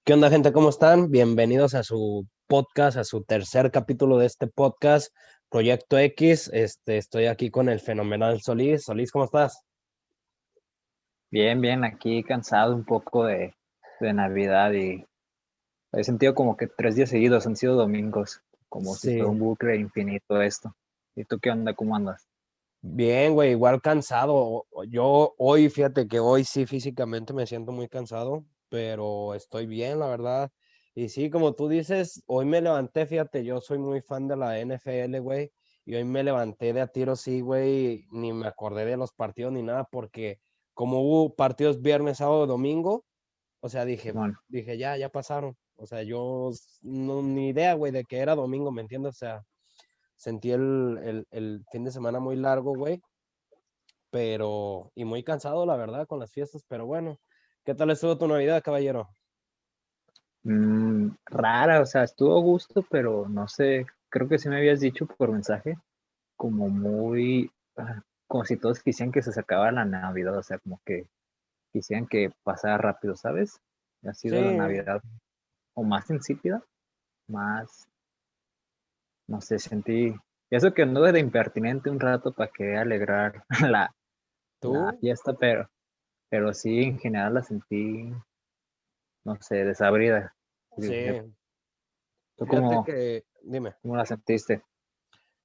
¿Qué onda, gente? ¿Cómo están? Bienvenidos a su podcast, a su tercer capítulo de este podcast, Proyecto X. Estoy aquí con el fenomenal Solís. Solís, ¿cómo estás? Bien, bien, aquí cansado un poco de Navidad y he sentido como que 3 días seguidos han sido domingos, como si fuera Sí, un bucle infinito esto. ¿Y tú qué onda? ¿Cómo andas? bien, güey, igual cansado. Yo hoy, fíjate que hoy sí físicamente me siento muy cansado, pero estoy bien, la verdad. Y sí, como tú dices, hoy me levanté, fíjate, yo soy muy fan de la NFL, güey, y hoy me levanté de a tiro, sí, güey, ni me acordé de los partidos ni nada, porque como hubo partidos viernes, sábado, domingo, o sea, Bueno, dije, ya pasaron. O sea, no, ni idea, güey, de que era domingo, ¿me entiendes? O sea, sentí el fin de semana muy largo, güey, y muy cansado, la verdad, con las fiestas, pero bueno, ¿qué tal estuvo tu Navidad, caballero? rara, o sea, estuvo a gusto, pero no sé, creo que sí me habías dicho por mensaje, como muy, como si todos quisieran que se sacaba la Navidad, o sea, como que quisieran que pasara rápido, ¿sabes? Ha Sí, sido la Navidad o más insípida, más no sé, sentí. Y eso que anduve de impertinente un rato para querer alegrar la tú, fiesta, pero sí, en general la sentí, no sé, desabrida. sí, ¿Tú fíjate cómo, que, dime. cómo la sentiste?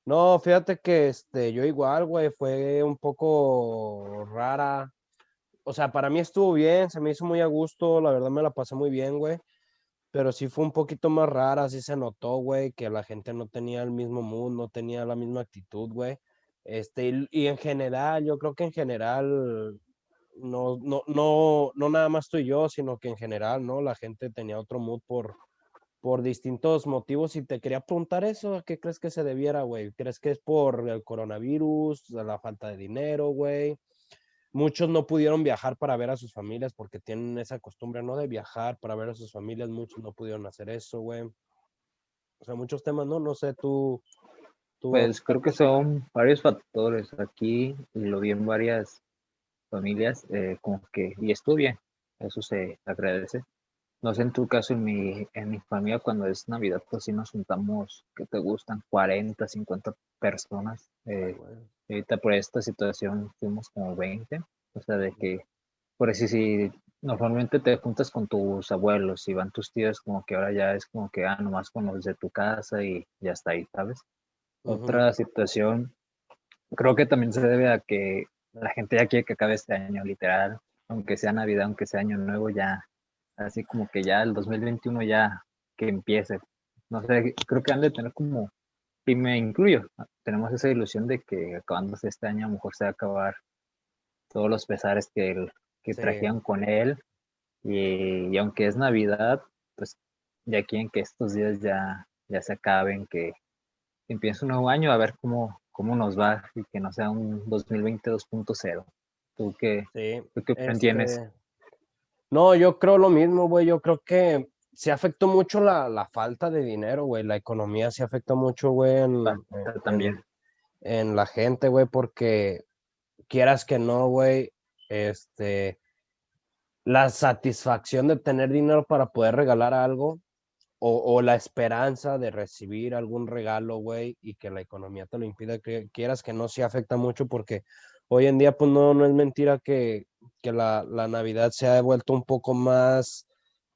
No, fíjate que yo igual, güey, fue un poco rara. O sea, para mí estuvo bien, se me hizo muy a gusto, la verdad me la pasé muy bien, güey. Pero sí fue un poquito más rara, sí se notó, güey, que la gente no tenía el mismo mood, no tenía la misma actitud, güey. Y en general, yo creo que en general, no nada más tú y yo, sino que en general, ¿no? La gente tenía otro mood por distintos motivos y te quería preguntar eso, ¿a qué crees que se debiera, güey? ¿Crees que es por el coronavirus, la falta de dinero, güey? Muchos no pudieron viajar para ver a sus familias porque tienen esa costumbre, ¿no? De viajar para ver a sus familias. Muchos no pudieron hacer eso, güey. O sea, muchos temas, ¿no? No sé, tú, Pues creo que son varios factores. Aquí lo vi en varias familias, como que, y estuvo bien, eso se agradece. No sé, en tu caso, en mi familia, cuando es Navidad, pues sí nos juntamos, ¿qué te gustan? 40, 50 personas. ay, güey. Ahorita por esta situación fuimos como 20. O sea, de que, por así si normalmente te juntas con tus abuelos y van tus tíos, como que ahora ya es como que, nomás con los de tu casa y ya está ahí, ¿sabes? Ujú. Otra situación, creo que también se debe a que la gente ya quiere que acabe este año, literal, aunque sea Navidad, aunque sea Año Nuevo, ya, así como que ya el 2021 ya que empiece. No sé, creo que han de tener como, y me incluyo, tenemos esa ilusión de que acabándose este año a lo mejor se va a acabar todos los pesares que Sí, trajeron con él. Y aunque es Navidad, pues ya quieren que estos días ya se acaben, que empiece un nuevo año a ver cómo nos va y que no sea un 2020 2.0. ¿Tú qué, sí. tú qué opinión tienes? No, yo creo lo mismo, güey. Yo creo que se afectó mucho la falta de dinero, güey. La economía se afectó mucho, güey, También. en la gente, güey, porque quieras que no, güey, este, la satisfacción de tener dinero para poder regalar algo o la esperanza de recibir algún regalo, güey, y que la economía te lo impida, que quieras que no, sí afecta mucho porque hoy en día, pues no es mentira que la Navidad se ha vuelto un poco más,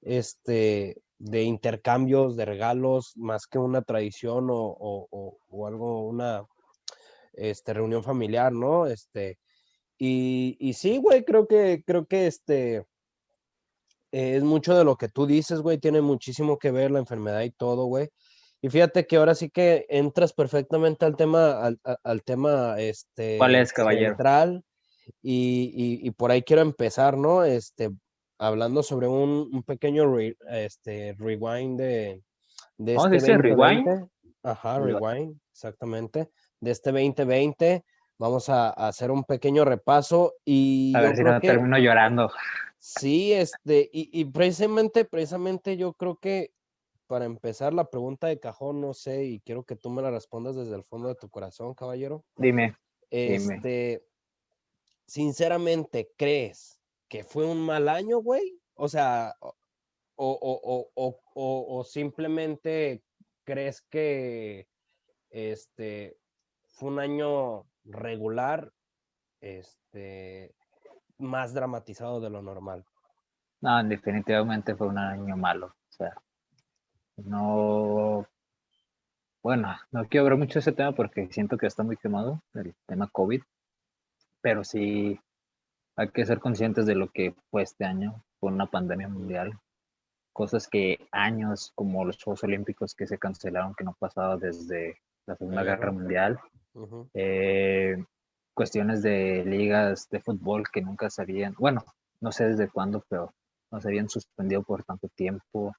de intercambios, de regalos, más que una tradición o algo, una, reunión familiar, ¿no? Y sí, güey, creo que es mucho de lo que tú dices, güey, tiene muchísimo que ver la enfermedad y todo, güey. Y fíjate que ahora sí que entras perfectamente al tema, ¿Cuál es, caballero? central y por ahí quiero empezar, ¿no? Hablando sobre un pequeño rewind de ¿Cómo se este dice? dos mil ¿Rewind? veinte, ajá, rewind, exactamente, de este 2020. Vamos a hacer un pequeño repaso y A yo ver si creo no que termino llorando. sí, y precisamente yo creo que para empezar la pregunta de cajón, no sé, y quiero que tú me la respondas desde el fondo de tu corazón, caballero. Dime, dime. Este, Sinceramente, ¿crees que fue un mal año, güey? O sea, o simplemente crees que fue un año regular, más dramatizado de lo normal? No, definitivamente fue un año malo. O sea, no, bueno, no quiero hablar mucho de ese tema porque siento que está muy quemado, el tema COVID, pero sí hay que ser conscientes de lo que fue este año, fue una pandemia mundial, cosas que años como los Juegos Olímpicos que se cancelaron, que no pasaba desde la La Segunda Guerra guerra. Mundial, Ujú. cuestiones de ligas de fútbol que nunca se habían, bueno, no sé desde cuándo, pero no se habían suspendido por tanto tiempo.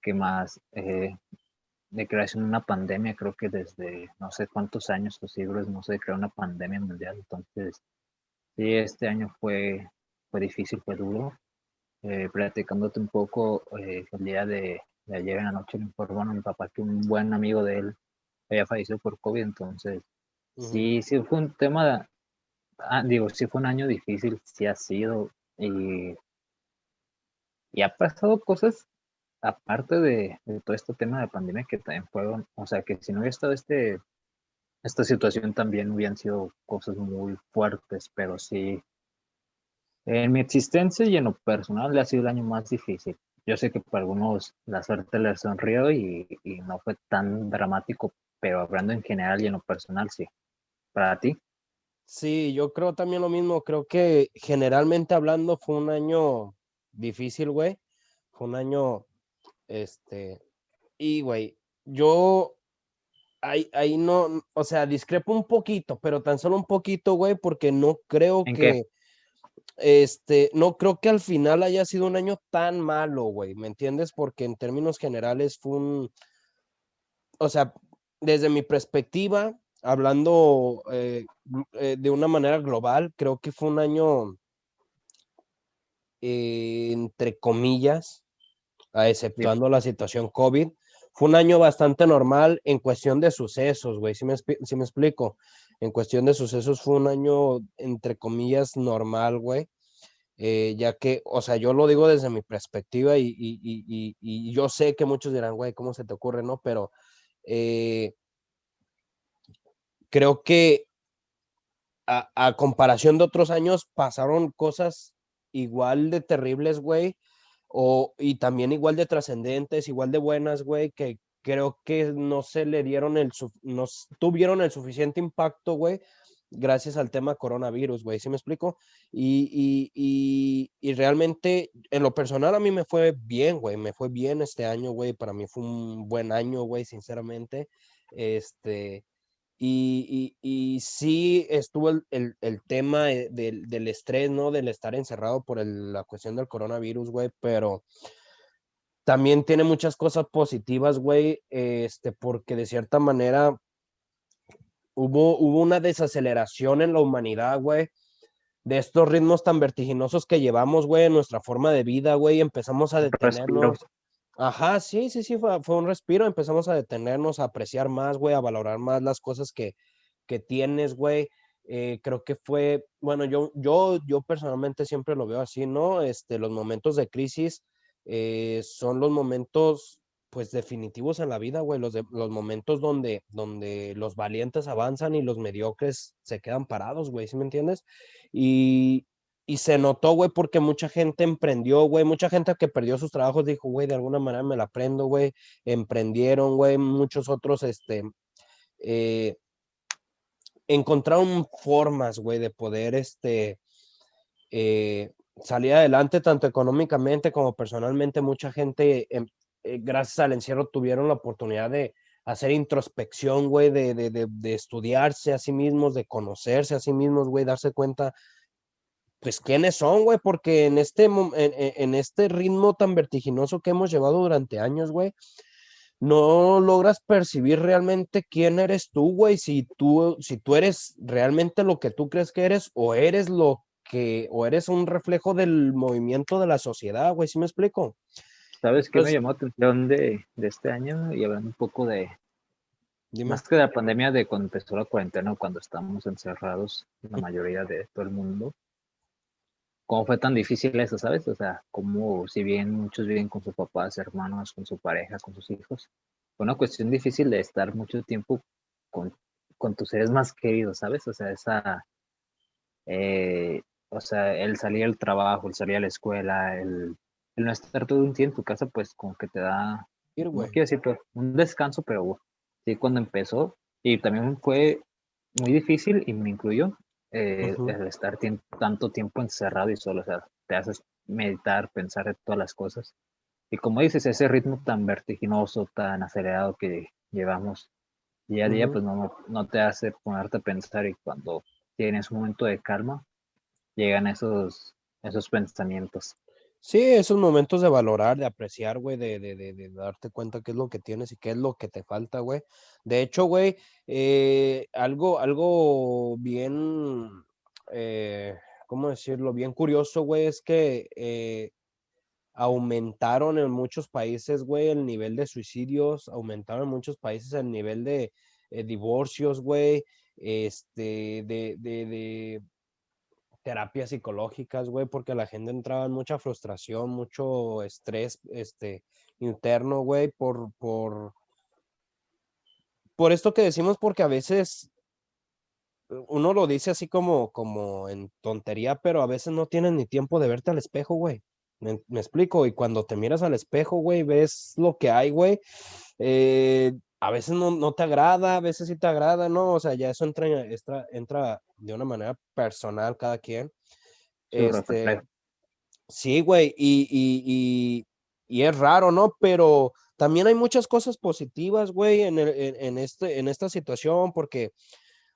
¿Qué más? De creación de una pandemia, creo que desde no sé cuántos años o siglos no se creó una pandemia mundial. Entonces, sí, este año fue difícil, fue duro. Platicándote un poco, el día de ayer en la noche le informaron a mi papá que un buen amigo de él había fallecido por COVID. Entonces, Ujú. sí fue un tema, digo, sí fue un año difícil, sí ha sido. Y ha pasado cosas aparte de todo este tema de pandemia que también fueron, o sea, que si no hubiera estado esta situación también hubieran sido cosas muy fuertes, pero sí, en mi existencia y en lo personal ha sido el año más difícil. Yo sé que para algunos la suerte les sonrió y no fue tan dramático, pero hablando en general y en lo personal, sí. Para ti, Sí, yo creo también lo mismo. Creo que generalmente hablando fue un año difícil, güey. Fue un año, este, y güey, yo ahí no, o sea, discrepo un poquito, pero tan solo un poquito, güey, porque no creo ¿en qué? que, no creo que al final haya sido un año tan malo, güey, ¿me entiendes? Porque en términos generales fue o sea, desde mi perspectiva, hablando de una manera global, creo que fue un año, entre comillas, exceptuando la situación COVID, fue un año bastante normal en cuestión de sucesos, güey, si me explico. En cuestión de sucesos fue un año, entre comillas, normal, güey. Ya que, o sea, yo lo digo desde mi perspectiva y yo sé que muchos dirán, güey, ¿cómo se te ocurre, no? Pero eh, creo que a comparación de otros años pasaron cosas igual de terribles, güey, y también igual de trascendentes, igual de buenas, güey, que creo que no se le dieron no tuvieron el suficiente impacto, güey, gracias al tema coronavirus, güey, ¿sí me explico? Y realmente, en lo personal, a mí me fue bien, güey, me fue bien este año, güey, para mí fue un buen año, güey, sinceramente, y sí estuvo el tema del estrés, ¿no? Del estar encerrado por la cuestión del coronavirus, güey, pero también tiene muchas cosas positivas, güey, porque de cierta manera hubo una desaceleración en la humanidad, güey, de estos ritmos tan vertiginosos que llevamos, güey, en nuestra forma de vida, güey, empezamos a Un respiro. detenernos. Ajá, sí, sí, sí, fue un respiro, empezamos a detenernos, a apreciar más, güey, a valorar más las cosas que tienes, güey. Creo que fue, bueno, yo personalmente siempre lo veo así, ¿no? Los momentos de crisis son los momentos, pues, definitivos en la vida, güey, los momentos donde los valientes avanzan y los mediocres se quedan parados, güey, ¿sí me entiendes? Y, y se notó, güey, porque mucha gente emprendió, güey, mucha gente que perdió sus trabajos dijo, güey, de alguna manera me la prendo, güey, emprendieron, güey, muchos otros, eh, encontraron formas, güey, de poder, eh, salir adelante tanto económicamente como personalmente. Mucha gente, gracias al encierro, tuvieron la oportunidad de hacer introspección, güey, de estudiarse a sí mismos, de conocerse a sí mismos, güey, darse cuenta, pues, quiénes son, güey, porque en este ritmo tan vertiginoso que hemos llevado durante años, güey, no logras percibir realmente quién eres tú, güey, si tú eres realmente lo que tú crees que eres o eres un reflejo del movimiento de la sociedad, güey, ¿sí me explico? ¿Sabes qué me Entonces, llamó la atención de este año? Y hablando un poco dime. más que de la pandemia, de cuando empezó la cuarentena, cuando estábamos encerrados, la mayoría de todo el mundo, cómo fue tan difícil eso, ¿sabes? O sea, como si bien muchos viven con sus papás, hermanos, con su pareja, con sus hijos, fue una cuestión difícil de estar mucho tiempo con, con tus seres más queridos, ¿sabes? O sea, o sea, el salir al trabajo, el salir a la escuela, el no estar todo un día en tu casa, pues como que te da, Ir, no güey. quiero decir, pero un descanso, pero sí, cuando empezó, y también fue muy difícil, y me incluyo, Ujú. el estar tanto tiempo encerrado y solo, o sea, te haces meditar, pensar en todas las cosas. Y como dices, ese ritmo tan vertiginoso, tan acelerado que llevamos día a día, Ujú. pues no te hace ponerte a pensar y cuando tienes un momento de calma, llegan esos pensamientos. Sí, esos momentos de valorar, de apreciar, güey, de darte cuenta qué es lo que tienes y qué es lo que te falta, güey. De hecho, güey, algo bien, ¿cómo decirlo? Bien curioso, güey, es que aumentaron en muchos países, güey, el nivel de suicidios, aumentaron en muchos países el nivel de divorcios, güey, de terapias psicológicas, güey, porque la gente entraba en mucha frustración, mucho estrés, interno, güey, por esto que decimos, porque a veces uno lo dice así como en tontería, pero a veces no tienes ni tiempo de verte al espejo, güey. Me explico, y cuando te miras al espejo, güey, ves lo que hay, güey, a veces no te agrada, a veces sí te agrada, ¿no? O sea, ya eso entra de una manera personal cada quien. Su Este, reflejo. Sí, güey, y es raro, ¿no? Pero también hay muchas cosas positivas, güey, en esta situación, porque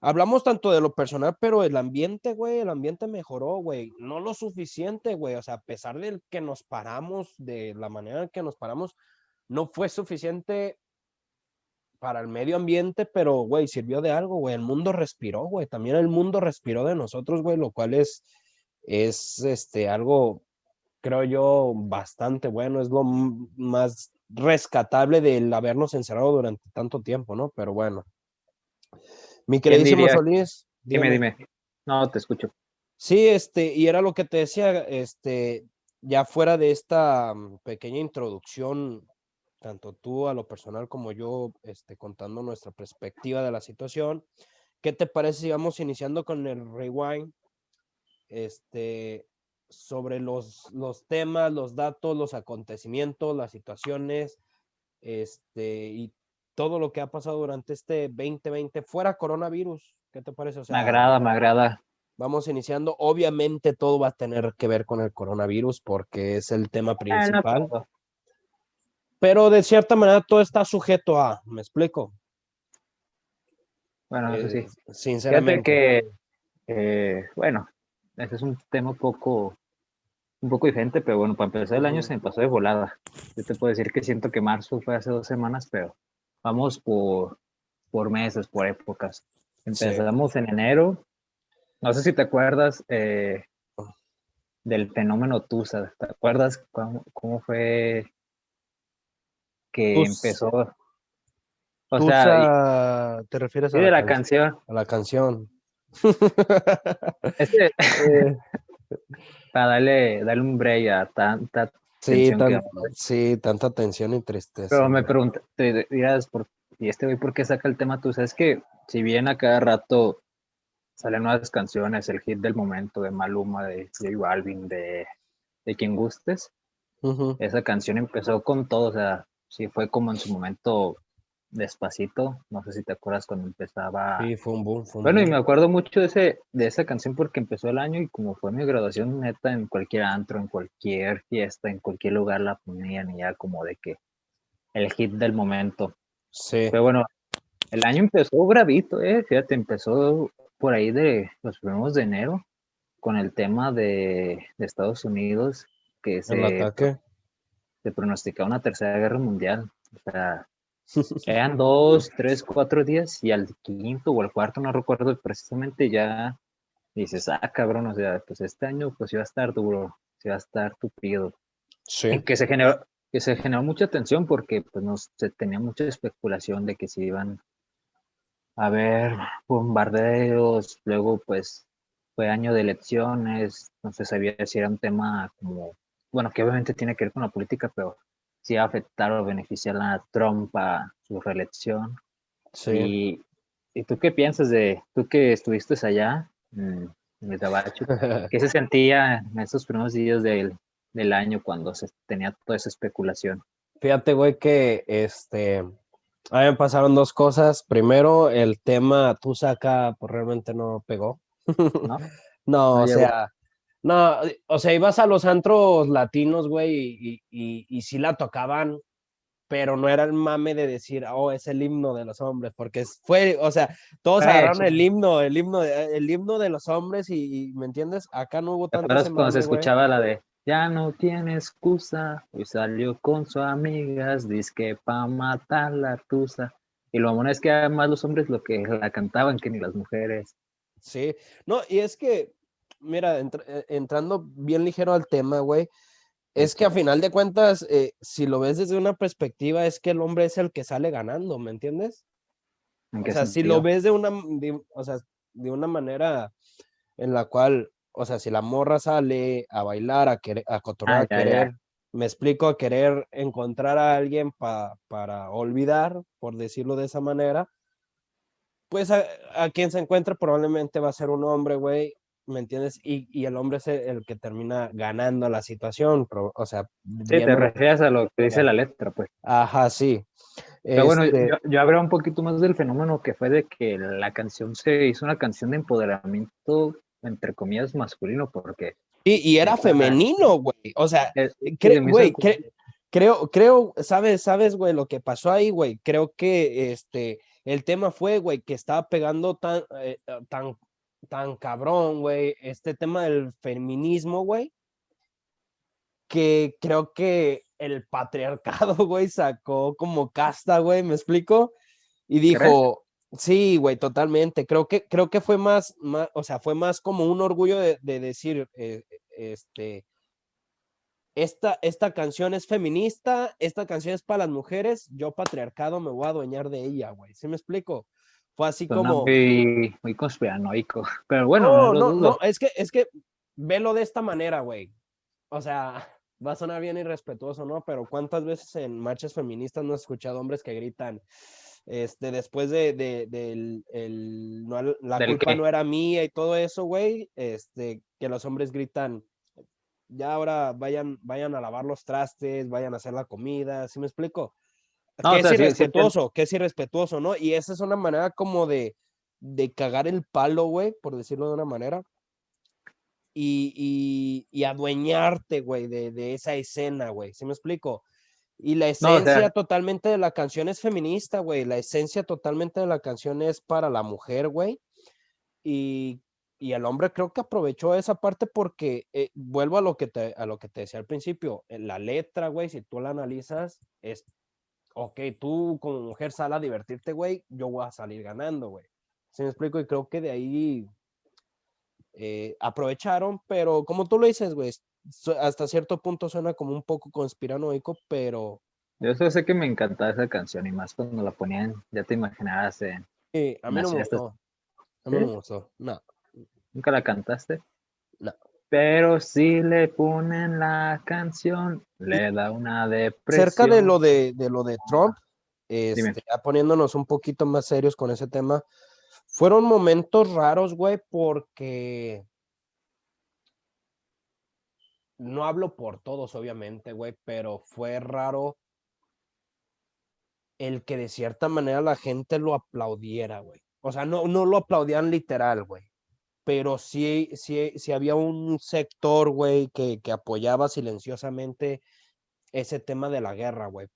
hablamos tanto de lo personal, pero el ambiente, güey, el ambiente mejoró, güey, no lo suficiente, güey, o sea, a pesar del que nos paramos, de la manera en que nos paramos, no fue suficiente para el medio ambiente, pero, güey, sirvió de algo, güey, el mundo respiró, güey, también el mundo respiró de nosotros, güey, lo cual es algo creo yo, bastante bueno. Es lo más rescatable del habernos encerrado durante tanto tiempo, ¿no? Pero bueno, mi ¿Quién queridísimo diría? Solís, Dime, dígame. dime. No, te escucho. Sí, y era lo que te decía, ya fuera de esta pequeña introducción, tanto tú a lo personal como yo, contando nuestra perspectiva de la situación, ¿qué te parece si vamos iniciando con el rewind? este, sobre los temas, los datos, los acontecimientos, las situaciones, y todo lo que ha pasado durante este 2020 fuera coronavirus. ¿Qué te parece? O Me sea, agrada, me agrada. vamos iniciando. Obviamente todo va a tener que ver con el coronavirus porque es el tema No, principal, pero, pero de cierta manera todo está sujeto a, ¿me explico? bueno, eso sí. Fíjate Sinceramente. que, bueno, ese es un tema un poco diferente, pero bueno, para empezar el año Ujú. se me pasó de volada. Yo te puedo decir que siento que marzo fue hace 2 semanas, pero vamos por meses, por épocas. Sí. Empezamos en enero. No sé si te acuerdas del fenómeno Tusa. ¿Te acuerdas cómo fue que Tus, empezó? O sea, ¿te refieres sí, de la canción. a la canción? Este, Eh, para darle un break a tanta sí, tensión que vamos a ver. sí, tanta tensión y tristeza, Pero me güey. pregunté, te dirás, ¿y este güey por qué saca el tema Tusa? Es que si bien a cada rato salen nuevas canciones, el hit del momento de Maluma, de J Balvin, de quien gustes, Ujú. esa canción empezó con todo, o sea, sí fue como en su momento Despacito, no sé si te acuerdas cuando empezaba. Sí, fue un boom, fue un Bueno, y me boom. acuerdo mucho de esa canción porque empezó el año y como fue mi graduación, neta, en cualquier antro, en cualquier fiesta, en cualquier lugar la ponían y ya como de que el hit del momento. Sí, Pero bueno, el año empezó bravito, fíjate, empezó por ahí de los primeros de enero con el tema de Estados Unidos que el ataque. se pronosticaba una tercera guerra mundial. O sea, eran 2, 3, 4 días y al quinto o al cuarto, no recuerdo precisamente, ya dices, ah, cabrón, o sea, pues este año pues iba a estar duro, sí va a estar tupido. Sí. Y que se generó mucha tensión porque pues se tenía mucha especulación de que se iban a ver bombardeos, luego pues fue año de elecciones, no se sabía si era un tema como, bueno, que obviamente tiene que ver con la política, pero si iba a afectar o beneficiar a Trump a su reelección. Sí. Y, ¿y tú qué piensas tú que estuviste allá en el Gabacho? ¿Qué se sentía en esos primeros días del año cuando se tenía toda esa especulación? Fíjate, güey, que a mí me pasaron dos cosas. Primero, el tema Tusa acá, pues realmente no pegó. ¿No? No, No o llegó. sea, no, o sea, ibas a los antros latinos, güey, y sí la tocaban, pero no era el mame de decir, oh, es el himno de los hombres, porque fue, o sea, todos agarraron Sí. el himno de los hombres y, ¿me entiendes? Acá no hubo ¿Te tanto acuerdas ese cuando se mame, güey. escuchaba la de ya no tiene excusa? Hoy salió con sus amigas, dizque pa' matar la tusa. Y lo bueno es que además los hombres lo que la cantaban que ni las mujeres. Sí, no, y es que, mira, entrando bien ligero al tema, güey, es que a final de cuentas, si lo ves desde una perspectiva, es que el hombre es el que sale ganando, ¿me entiendes? ¿En O qué sea, si lo sentido? ves o sea, de una manera en la cual, o sea, si la morra sale a bailar, a cotorrear, Ah, a ya, ya. querer, me explico, a querer encontrar a alguien para olvidar, por decirlo de esa manera, pues a quien se encuentre probablemente va a ser un hombre, güey, ¿me entiendes? Y el hombre es el que termina ganando la situación, o sea, Sí, te viéndolo. refieres a lo que dice la letra, pues. Ajá, sí. Pero bueno, Este, yo hablaba un poquito más del fenómeno que fue de que la canción se hizo una canción de empoderamiento, entre comillas, masculino, porque y era neta, femenino, güey. O sea, sí, se me hizo güey, creo, sabes, güey, lo que pasó ahí, güey. Creo que el tema fue, güey, que estaba pegando tan cabrón, güey, este tema del feminismo, güey, que creo que el patriarcado, güey, sacó como casta, güey, ¿me explico? Y ¿crees? dijo, sí, güey, totalmente. Creo que fue más, o sea, fue más como un orgullo de decir, este, esta canción es feminista, esta canción es para las mujeres, yo patriarcado me voy a adueñar de ella, güey. ¿Sí me explico? Fue así Suena como, muy conspiranoico. Pero bueno, no, los no, dos no, es que velo de esta manera, güey. O sea, va a sonar bien irrespetuoso, ¿no? Pero ¿cuántas veces en marchas feministas no has escuchado hombres que gritan, después la del culpa qué. no era mía y todo eso, güey, que los hombres gritan, ya ahora vayan a lavar los trastes, vayan a hacer la comida, ¿sí me explico? No, o sea, sí, sí entiendo. Que es irrespetuoso, ¿no? Y esa es una manera como de cagar el palo, güey, por decirlo de una manera, y adueñarte, güey, de esa escena, güey, ¿sí me explico? Y la No, o sea, esencia totalmente de la canción es feminista, güey, la esencia totalmente de la canción es para la mujer, güey, y, y el hombre creo que aprovechó esa parte porque, vuelvo a lo que te decía al principio, la letra, güey, si tú la analizas, es, ok, tú como mujer sal a divertirte, güey, yo voy a salir ganando, güey. ¿Sí me explico? Y creo que de ahí aprovecharon, pero como tú lo dices, güey, hasta cierto punto suena como un poco conspiranoico, pero yo solo sé que me encantaba esa canción y más cuando la ponían, ya te imaginarás a en mí no las me fiestas. gustó, a mí no ¿Sí? me gustó, no, ¿Nunca la cantaste? no. Pero si le ponen la canción, Y le da una cerca de depresión. lo de Trump, Dime. ya poniéndonos un poquito más serios con ese tema, fueron momentos raros, güey, porque no hablo por todos, obviamente, güey, pero fue raro el que de cierta manera la gente lo aplaudiera, güey. O sea, no lo aplaudían literal, güey. Pero sí había un sector, güey, que apoyaba silenciosamente ese tema de la guerra, güey.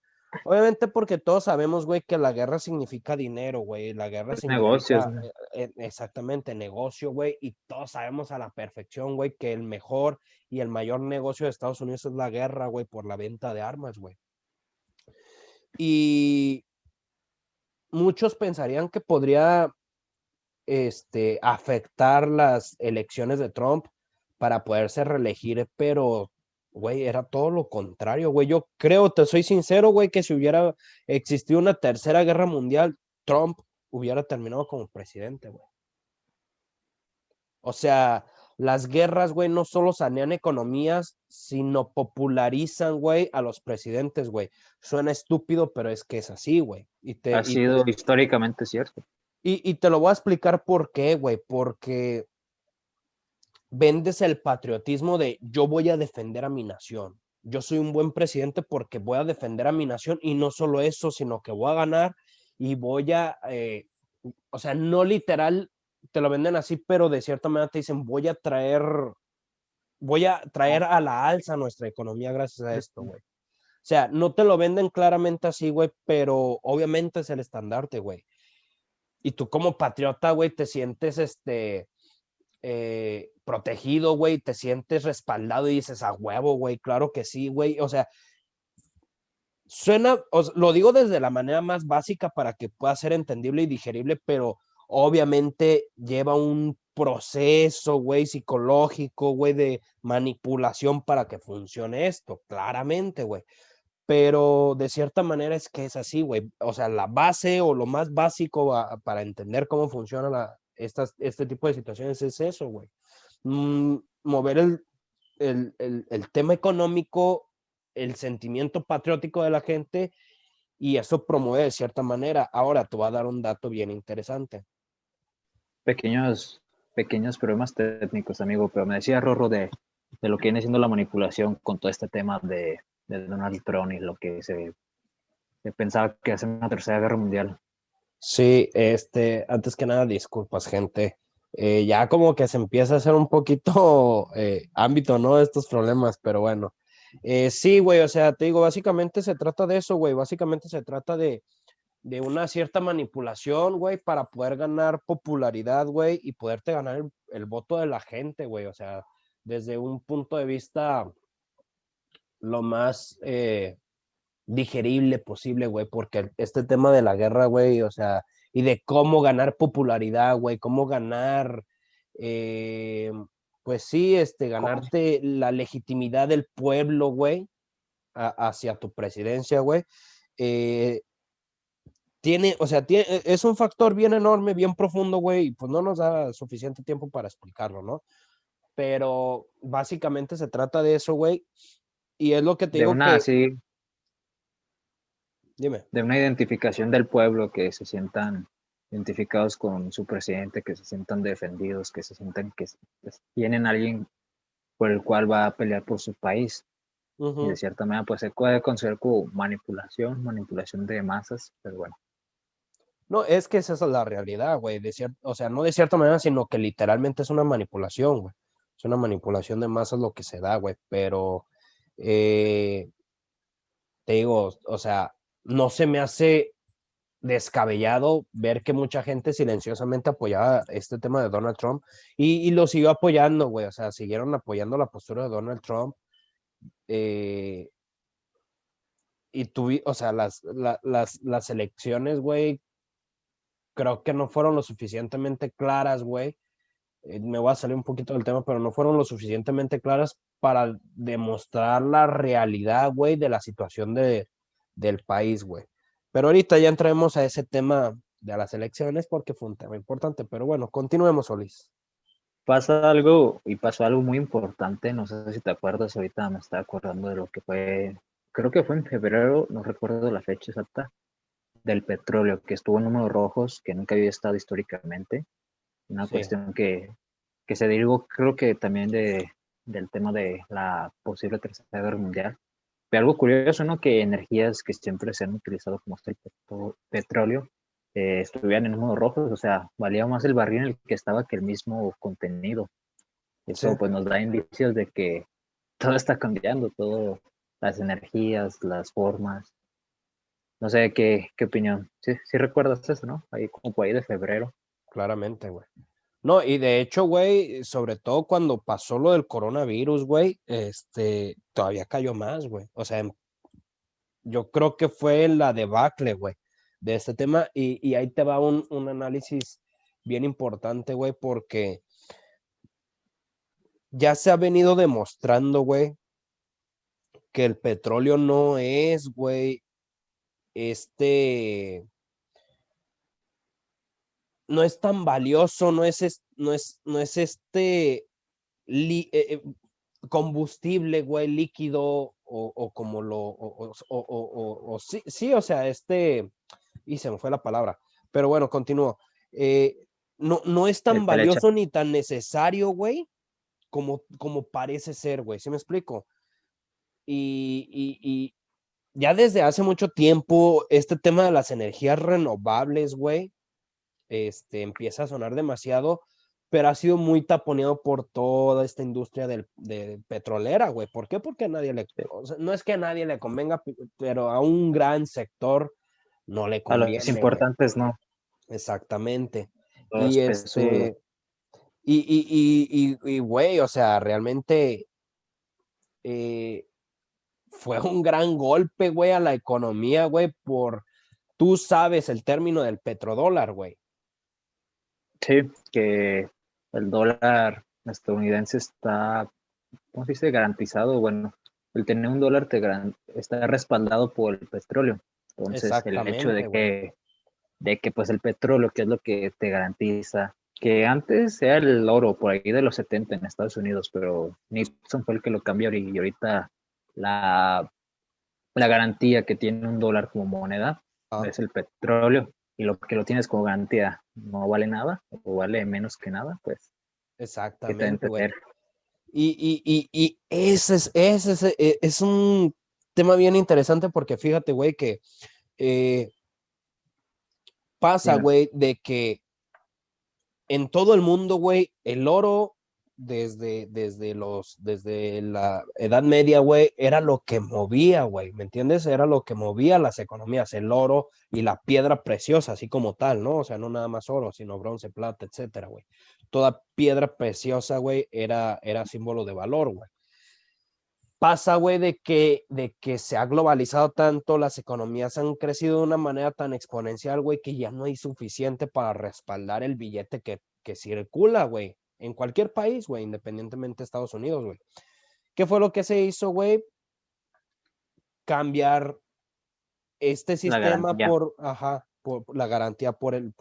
Obviamente porque todos sabemos, güey, que la guerra significa dinero, güey. La guerra Negocios, significa ¿no? exactamente negocio, güey. Y todos sabemos a la perfección, güey, que el mejor y el mayor negocio de Estados Unidos es la guerra, güey, por la venta de armas, güey. Y muchos pensarían que podría afectar las elecciones de Trump para poderse reelegir, pero, güey, era todo lo contrario, güey. Yo creo, te soy sincero, güey, que si hubiera existido una tercera guerra mundial, Trump hubiera terminado como presidente, güey. O sea, las guerras, güey, no solo sanean economías, sino popularizan, güey, a los presidentes, güey. Suena estúpido, pero es que es así, güey. Ha sido históricamente cierto. Y te lo voy a explicar por qué, güey. Porque vendes el patriotismo de yo voy a defender a mi nación. Yo soy un buen presidente porque voy a defender a mi nación y no solo eso, sino que voy a ganar y voy a, o sea, no literal te lo venden así, pero de cierta manera te dicen voy a traer a la alza nuestra economía gracias a esto, güey. O sea, no te lo venden claramente así, güey, pero obviamente es el estandarte, güey. Y tú como patriota, güey, te sientes protegido, güey, te sientes respaldado y dices, a huevo, güey, claro que sí, güey. O sea, suena, lo digo desde la manera más básica para que pueda ser entendible y digerible, pero obviamente lleva un proceso, güey, psicológico, güey, de manipulación para que funcione esto, claramente, güey. Pero de cierta manera es que es así, güey. O sea, la base o lo más básico para entender cómo funciona este tipo de situaciones es eso, güey. Mover el tema económico, el sentimiento patriótico de la gente y eso promueve de cierta manera. Ahora te voy a dar un dato bien interesante. Pequeños, pequeños problemas técnicos, amigo, pero me decía Rorro de lo que viene siendo la manipulación con todo este tema de Donald Trump y lo que se pensaba que hace una tercera guerra mundial. Sí, antes que nada, disculpas, gente. Ya como que se empieza a hacer un poquito ámbito, ¿no? De estos problemas, pero bueno. Sí, güey, o sea, te digo, básicamente se trata de eso, güey. Básicamente se trata de una cierta manipulación, güey, para poder ganar popularidad, güey, y poderte ganar el voto de la gente, güey. O sea, desde un punto de vista lo más digerible posible, güey, porque este tema de la guerra, güey, o sea, y de cómo ganar popularidad, güey, cómo ganar, eh, pues sí, ganarte la legitimidad del pueblo, güey, hacia tu presidencia, güey, eh, o sea, es un factor bien enorme, bien profundo, güey, y pues no nos da suficiente tiempo para explicarlo, ¿no? Pero básicamente se trata de eso, güey, y es lo que te De digo una que, así, dime. de una identificación del pueblo, que se sientan identificados con su presidente, que se sientan defendidos, que se sientan que tienen alguien por el cual va a pelear por su país. Y de cierta manera, pues se puede considerar como manipulación de masas, pero bueno. No, es que esa es la realidad, güey. O sea, no de cierta manera, sino que literalmente es una manipulación, güey. Es una manipulación de masas lo que se da, güey. Pero eh, te digo, o sea, no se me hace descabellado ver que mucha gente silenciosamente apoyaba este tema de Donald Trump y lo siguió apoyando, güey. O sea, siguieron apoyando la postura de Donald Trump. eh, y o sea, las elecciones, güey, creo que no fueron lo suficientemente claras, güey. Me voy a salir un poquito del tema, pero no fueron lo suficientemente claras para demostrar la realidad, güey, de la situación del país, güey. Pero ahorita ya entremos a ese tema de las elecciones porque fue un tema importante. Pero bueno, continuemos, Solís. Pasa algo, y pasó algo muy importante, no sé si te acuerdas, ahorita me estaba acordando de lo que fue, creo que fue en febrero, no recuerdo la fecha exacta, del petróleo, que estuvo en números rojos, que nunca había estado históricamente, una Sí, cuestión que se derivó, creo que también del tema de la posible tercera guerra mundial. Pero algo curioso, ¿no? Que energías que siempre se han utilizado como hasta el petróleo estuvieran en números rojos, o sea, valía más el barril en el que estaba que el mismo contenido. sí. Eso pues nos da indicios de que todo está cambiando, todo, las energías, las formas. No sé qué opinión. Sí, sí recuerdas eso, ¿no? Ahí como por ahí de febrero. Claramente, güey. No, y de hecho, güey, sobre todo cuando pasó lo del coronavirus, güey, todavía cayó más, güey. O sea, yo creo que fue la debacle, güey, de este tema. Y ahí te va un análisis bien importante, güey, porque ya se ha venido demostrando, güey, que el petróleo no es, güey, este, no es tan valioso, no es combustible, güey, líquido o como sí, sí, o sea, y se me fue la palabra, pero bueno, continúo. No es tan El pelecha. valioso ni tan necesario, güey, como parece ser, güey, ¿sí me explico? Y ya desde hace mucho tiempo, este tema de las energías renovables, güey, empieza a sonar demasiado, pero ha sido muy taponeado por toda esta industria de petrolera, güey. ¿Por qué? Porque a nadie o sea, no es que a nadie le convenga, pero a un gran sector no le A los conviene, güey. importantes no, Exactamente. los Y pesudos. güey, o sea, realmente eh, fue un gran golpe, güey, a la economía, güey, tú sabes el término del petrodólar, güey. Sí, que el dólar estadounidense está, ¿cómo se dice? Garantizado. Bueno, el tener un dólar está respaldado por el petróleo. Entonces, el hecho Exactamente, güey. de que pues el petróleo, que es lo que te garantiza, que antes era el oro por ahí de los 70 en Estados Unidos, pero Nixon fue el que lo cambió y ahorita la, la garantía que tiene un dólar como moneda Ah, es el petróleo, y lo que lo tienes como garantía no vale nada o vale menos que nada, pues que te exactamente, güey. entender. Y ese es un tema bien interesante porque fíjate, güey, que eh, pasa, Dime. güey, de que en todo el mundo, güey, el oro desde la Edad Media, güey, era lo que movía, güey, ¿me entiendes? Era lo que movía las economías, el oro y la piedra preciosa, así como tal, ¿no? O sea, no nada más oro, sino bronce, plata, etcétera, güey. Toda piedra preciosa, güey, era símbolo de valor, güey. Pasa, güey, de que se ha globalizado tanto, las economías han crecido de una manera tan exponencial, güey, que ya no hay suficiente para respaldar el billete que circula, güey, en cualquier país, güey, independientemente de Estados Unidos, güey. ¿Qué fue lo que se hizo, güey? Cambiar este La sistema garantía. por la garantía por el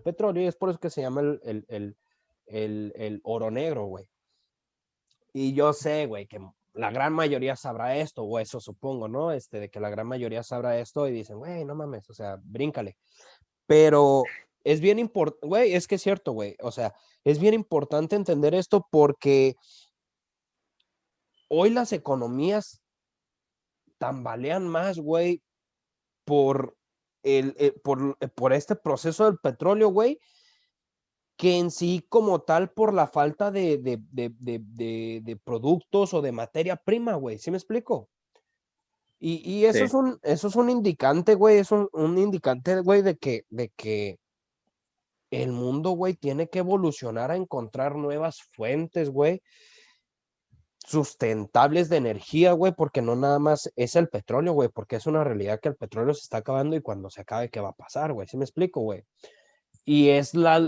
petróleo, y es por eso que se llama el oro negro, güey. Y yo sé, güey, que la gran mayoría sabrá esto, o eso supongo, ¿no? De que la gran mayoría sabrá esto y dicen, güey, no mames, o sea, bríncale. Pero es bien importante, güey, es que es cierto, güey, o sea, es bien importante entender esto porque hoy las economías tambalean más, güey, por por este proceso del petróleo, güey, que en sí como tal por la falta de productos o de materia prima, güey, ¿sí me explico? Y eso Sí. es un indicante, güey, es un indicante, güey, de que el mundo, güey, tiene que evolucionar a encontrar nuevas fuentes, güey, sustentables de energía, güey, porque no nada más es el petróleo, güey, porque es una realidad que el petróleo se está acabando y cuando se acabe, ¿qué va a pasar, güey? ¿Sí me explico, güey? Y es la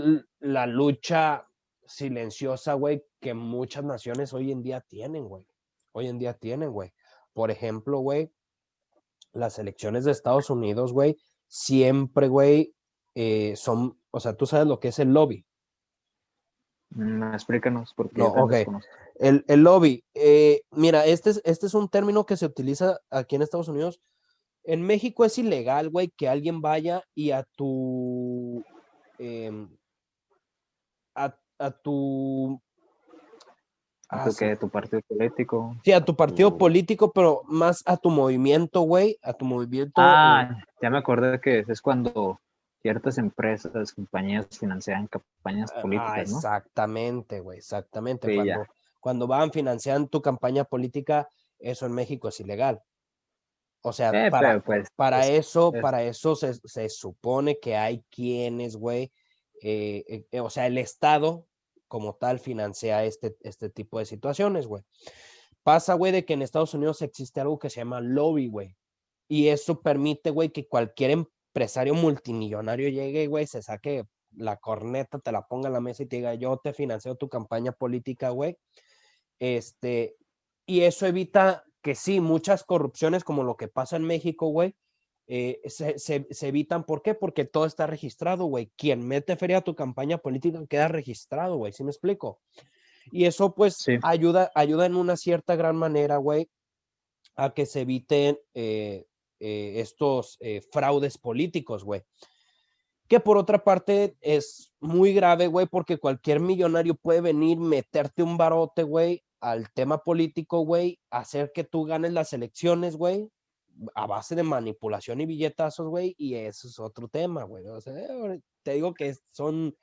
lucha silenciosa, güey, que muchas naciones hoy en día tienen, güey. Hoy en día tienen, güey. Por ejemplo, güey, las elecciones de Estados Unidos, güey, siempre, güey, o sea, tú sabes lo que es el lobby. Explícanos porque No, yo también ok. desconozco. El lobby, mira, este es un término que se utiliza aquí en Estados Unidos. En México es ilegal, güey, que alguien vaya y em, a tu, ¿Tú se me qué? ¿Tu partido político? sí, a tu partido ¿Tu... político, pero más a tu movimiento, güey, a tu movimiento. Ya me acordé que es cuando ciertas empresas, compañías financian campañas políticas, ¿no? Exactamente, güey, exactamente. Sí, ya. Cuando van financiando tu campaña política, eso en México es ilegal. O sea, para, Pero pues para es, eso, es para eso se supone que hay quienes, güey, o sea, el Estado como tal financia este tipo de situaciones, güey. Pasa, güey, de que en Estados Unidos existe algo que se llama lobby, güey. Y eso permite, güey, que cualquier empresario multimillonario llegue, güey, se saque la corneta, te la ponga en la mesa y te diga, yo te financio tu campaña política, güey. Y eso evita que sí, muchas corrupciones como lo que pasa en México, güey, se evitan. ¿Por qué? Porque todo está registrado, güey. Quien mete feria a tu campaña política queda registrado, güey. ¿Sí me explico? Y eso, pues, Sí, ayuda en una cierta gran manera, güey, a que se eviten estos fraudes políticos, güey. Que por otra parte es muy grave, güey, porque cualquier millonario puede venir, meterte un barote, güey, al tema político, güey, hacer que tú ganes las elecciones, güey, a base de manipulación y billetazos, güey, y eso es otro tema, güey. O sea, te digo que son,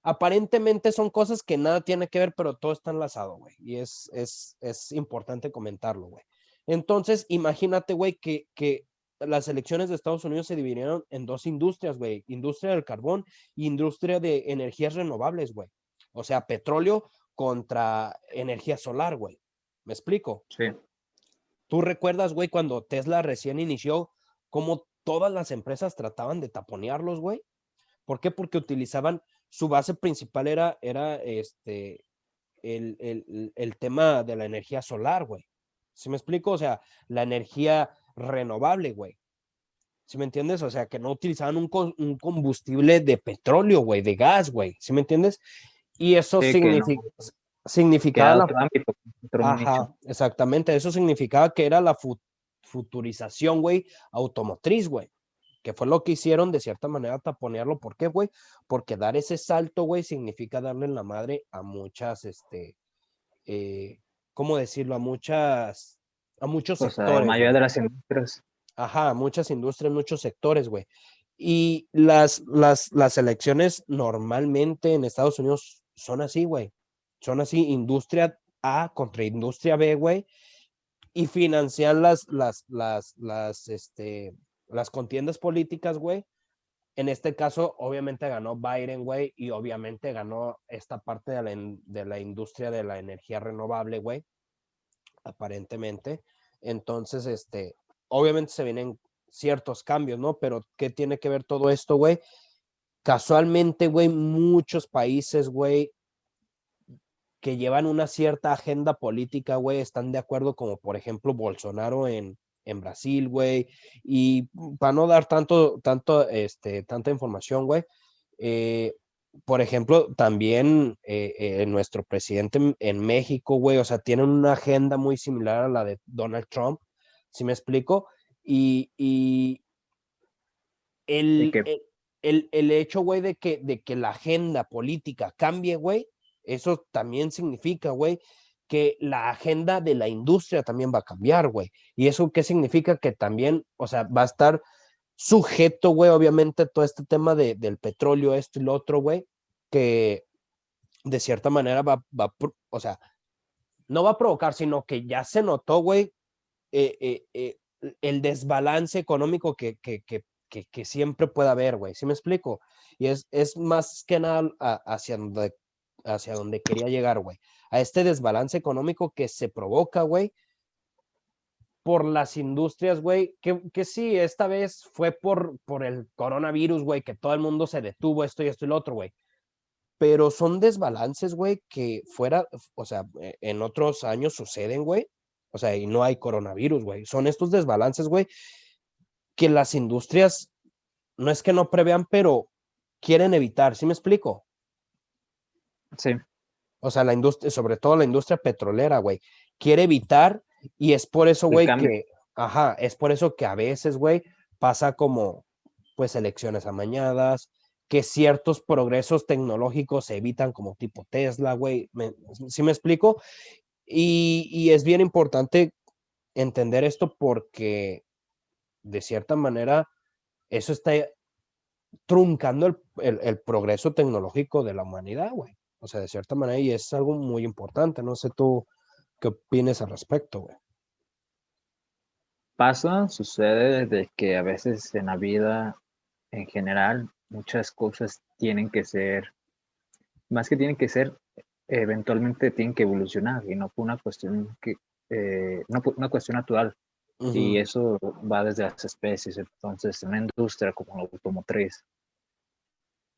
aparentemente son cosas que nada tiene que ver, pero todo está enlazado, güey, y es importante comentarlo, güey. Entonces, imagínate, güey, que las elecciones de Estados Unidos se dividieron en dos industrias, güey, industria del carbón y industria de energías renovables, güey. O sea, petróleo contra energía solar, güey. ¿Me explico? sí. ¿Tú recuerdas, güey, cuando Tesla recién inició, cómo todas las empresas trataban de taponearlos, güey? ¿Por qué? Porque utilizaban, su base principal era el tema de la energía solar, güey. ¿Sí me explico? O sea, la energía renovable, güey. ¿Sí me entiendes? O sea, que no utilizaban un combustible de petróleo, güey, de gas, güey. ¿Sí me entiendes? Y eso Sí, que no, que significaba era la... otro ámbito, otro nicho. Ajá, exactamente. Eso significaba que era la futurización, güey, automotriz, güey. Que fue lo que hicieron de cierta manera taponearlo. ¿Por qué, güey? Porque dar ese salto, güey, significa darle en la madre a muchas, eh, ¿cómo decirlo? A muchos O sea, la sectores, mayoría güey. de las industrias, Ajá, muchas industrias, muchos sectores, güey. Y las elecciones normalmente en Estados Unidos son así, güey. Son así, industria A contra industria B, güey. Y financian las contiendas políticas, güey. En este caso, obviamente ganó Biden, güey, y obviamente ganó esta parte de la industria de la energía renovable, güey, aparentemente. Entonces, obviamente se vienen ciertos cambios, ¿no? Pero ¿qué tiene que ver todo esto, güey? Casualmente, güey, muchos países, güey, que llevan una cierta agenda política, güey, están de acuerdo, como por ejemplo Bolsonaro en Brasil, güey, y para no dar tanta información, güey, eh, por ejemplo, también nuestro presidente en México, güey, o sea, tienen una agenda muy similar a la de Donald Trump, ¿sí me explico? Y y el, que el, el hecho, güey, de que la agenda política cambie, güey, eso también significa, güey, que la agenda de la industria también va a cambiar, güey. ¿Y eso qué significa? Que también, o sea, va a estar sujeto, güey, obviamente, todo este tema del petróleo, esto y lo otro, güey, que de cierta manera o sea, no va a provocar, sino que ya se notó, güey, eh, eh, eh, el desbalance económico que siempre puede haber, güey. ¿Sí me explico? Y es más que nada hacia donde quería llegar, güey. A este desbalance económico que se provoca, güey, por las industrias, güey, que sí, esta vez fue por el coronavirus, güey, que todo el mundo se detuvo, esto y esto y lo otro, güey. Pero son desbalances, güey, que fuera, o sea, en otros años suceden, güey. O sea, y no hay coronavirus, güey. Son estos desbalances, güey, que las industrias no es que no prevean, pero quieren evitar. ¿Sí me explico? sí, O sea, la industria, sobre todo la industria petrolera, güey, quiere evitar y es por eso, el güey, cambio. ajá, es por eso que a veces, güey, pasa como, pues, elecciones amañadas, que ciertos progresos tecnológicos se evitan como tipo Tesla, güey. ¿Sí me explico? Y es bien importante entender esto porque, de cierta manera, eso está truncando el progreso tecnológico de la humanidad, güey. O sea, de cierta manera, y es algo muy importante. No sé tú qué opines al respecto, güey. Pasa, sucede de que a veces en la vida en general muchas cosas tienen que ser, más que tienen que ser, eventualmente tienen que evolucionar y no por una cuestión que, no por una cuestión natural. Y Ujú, eso va desde las especies. Entonces, una industria como la automotriz,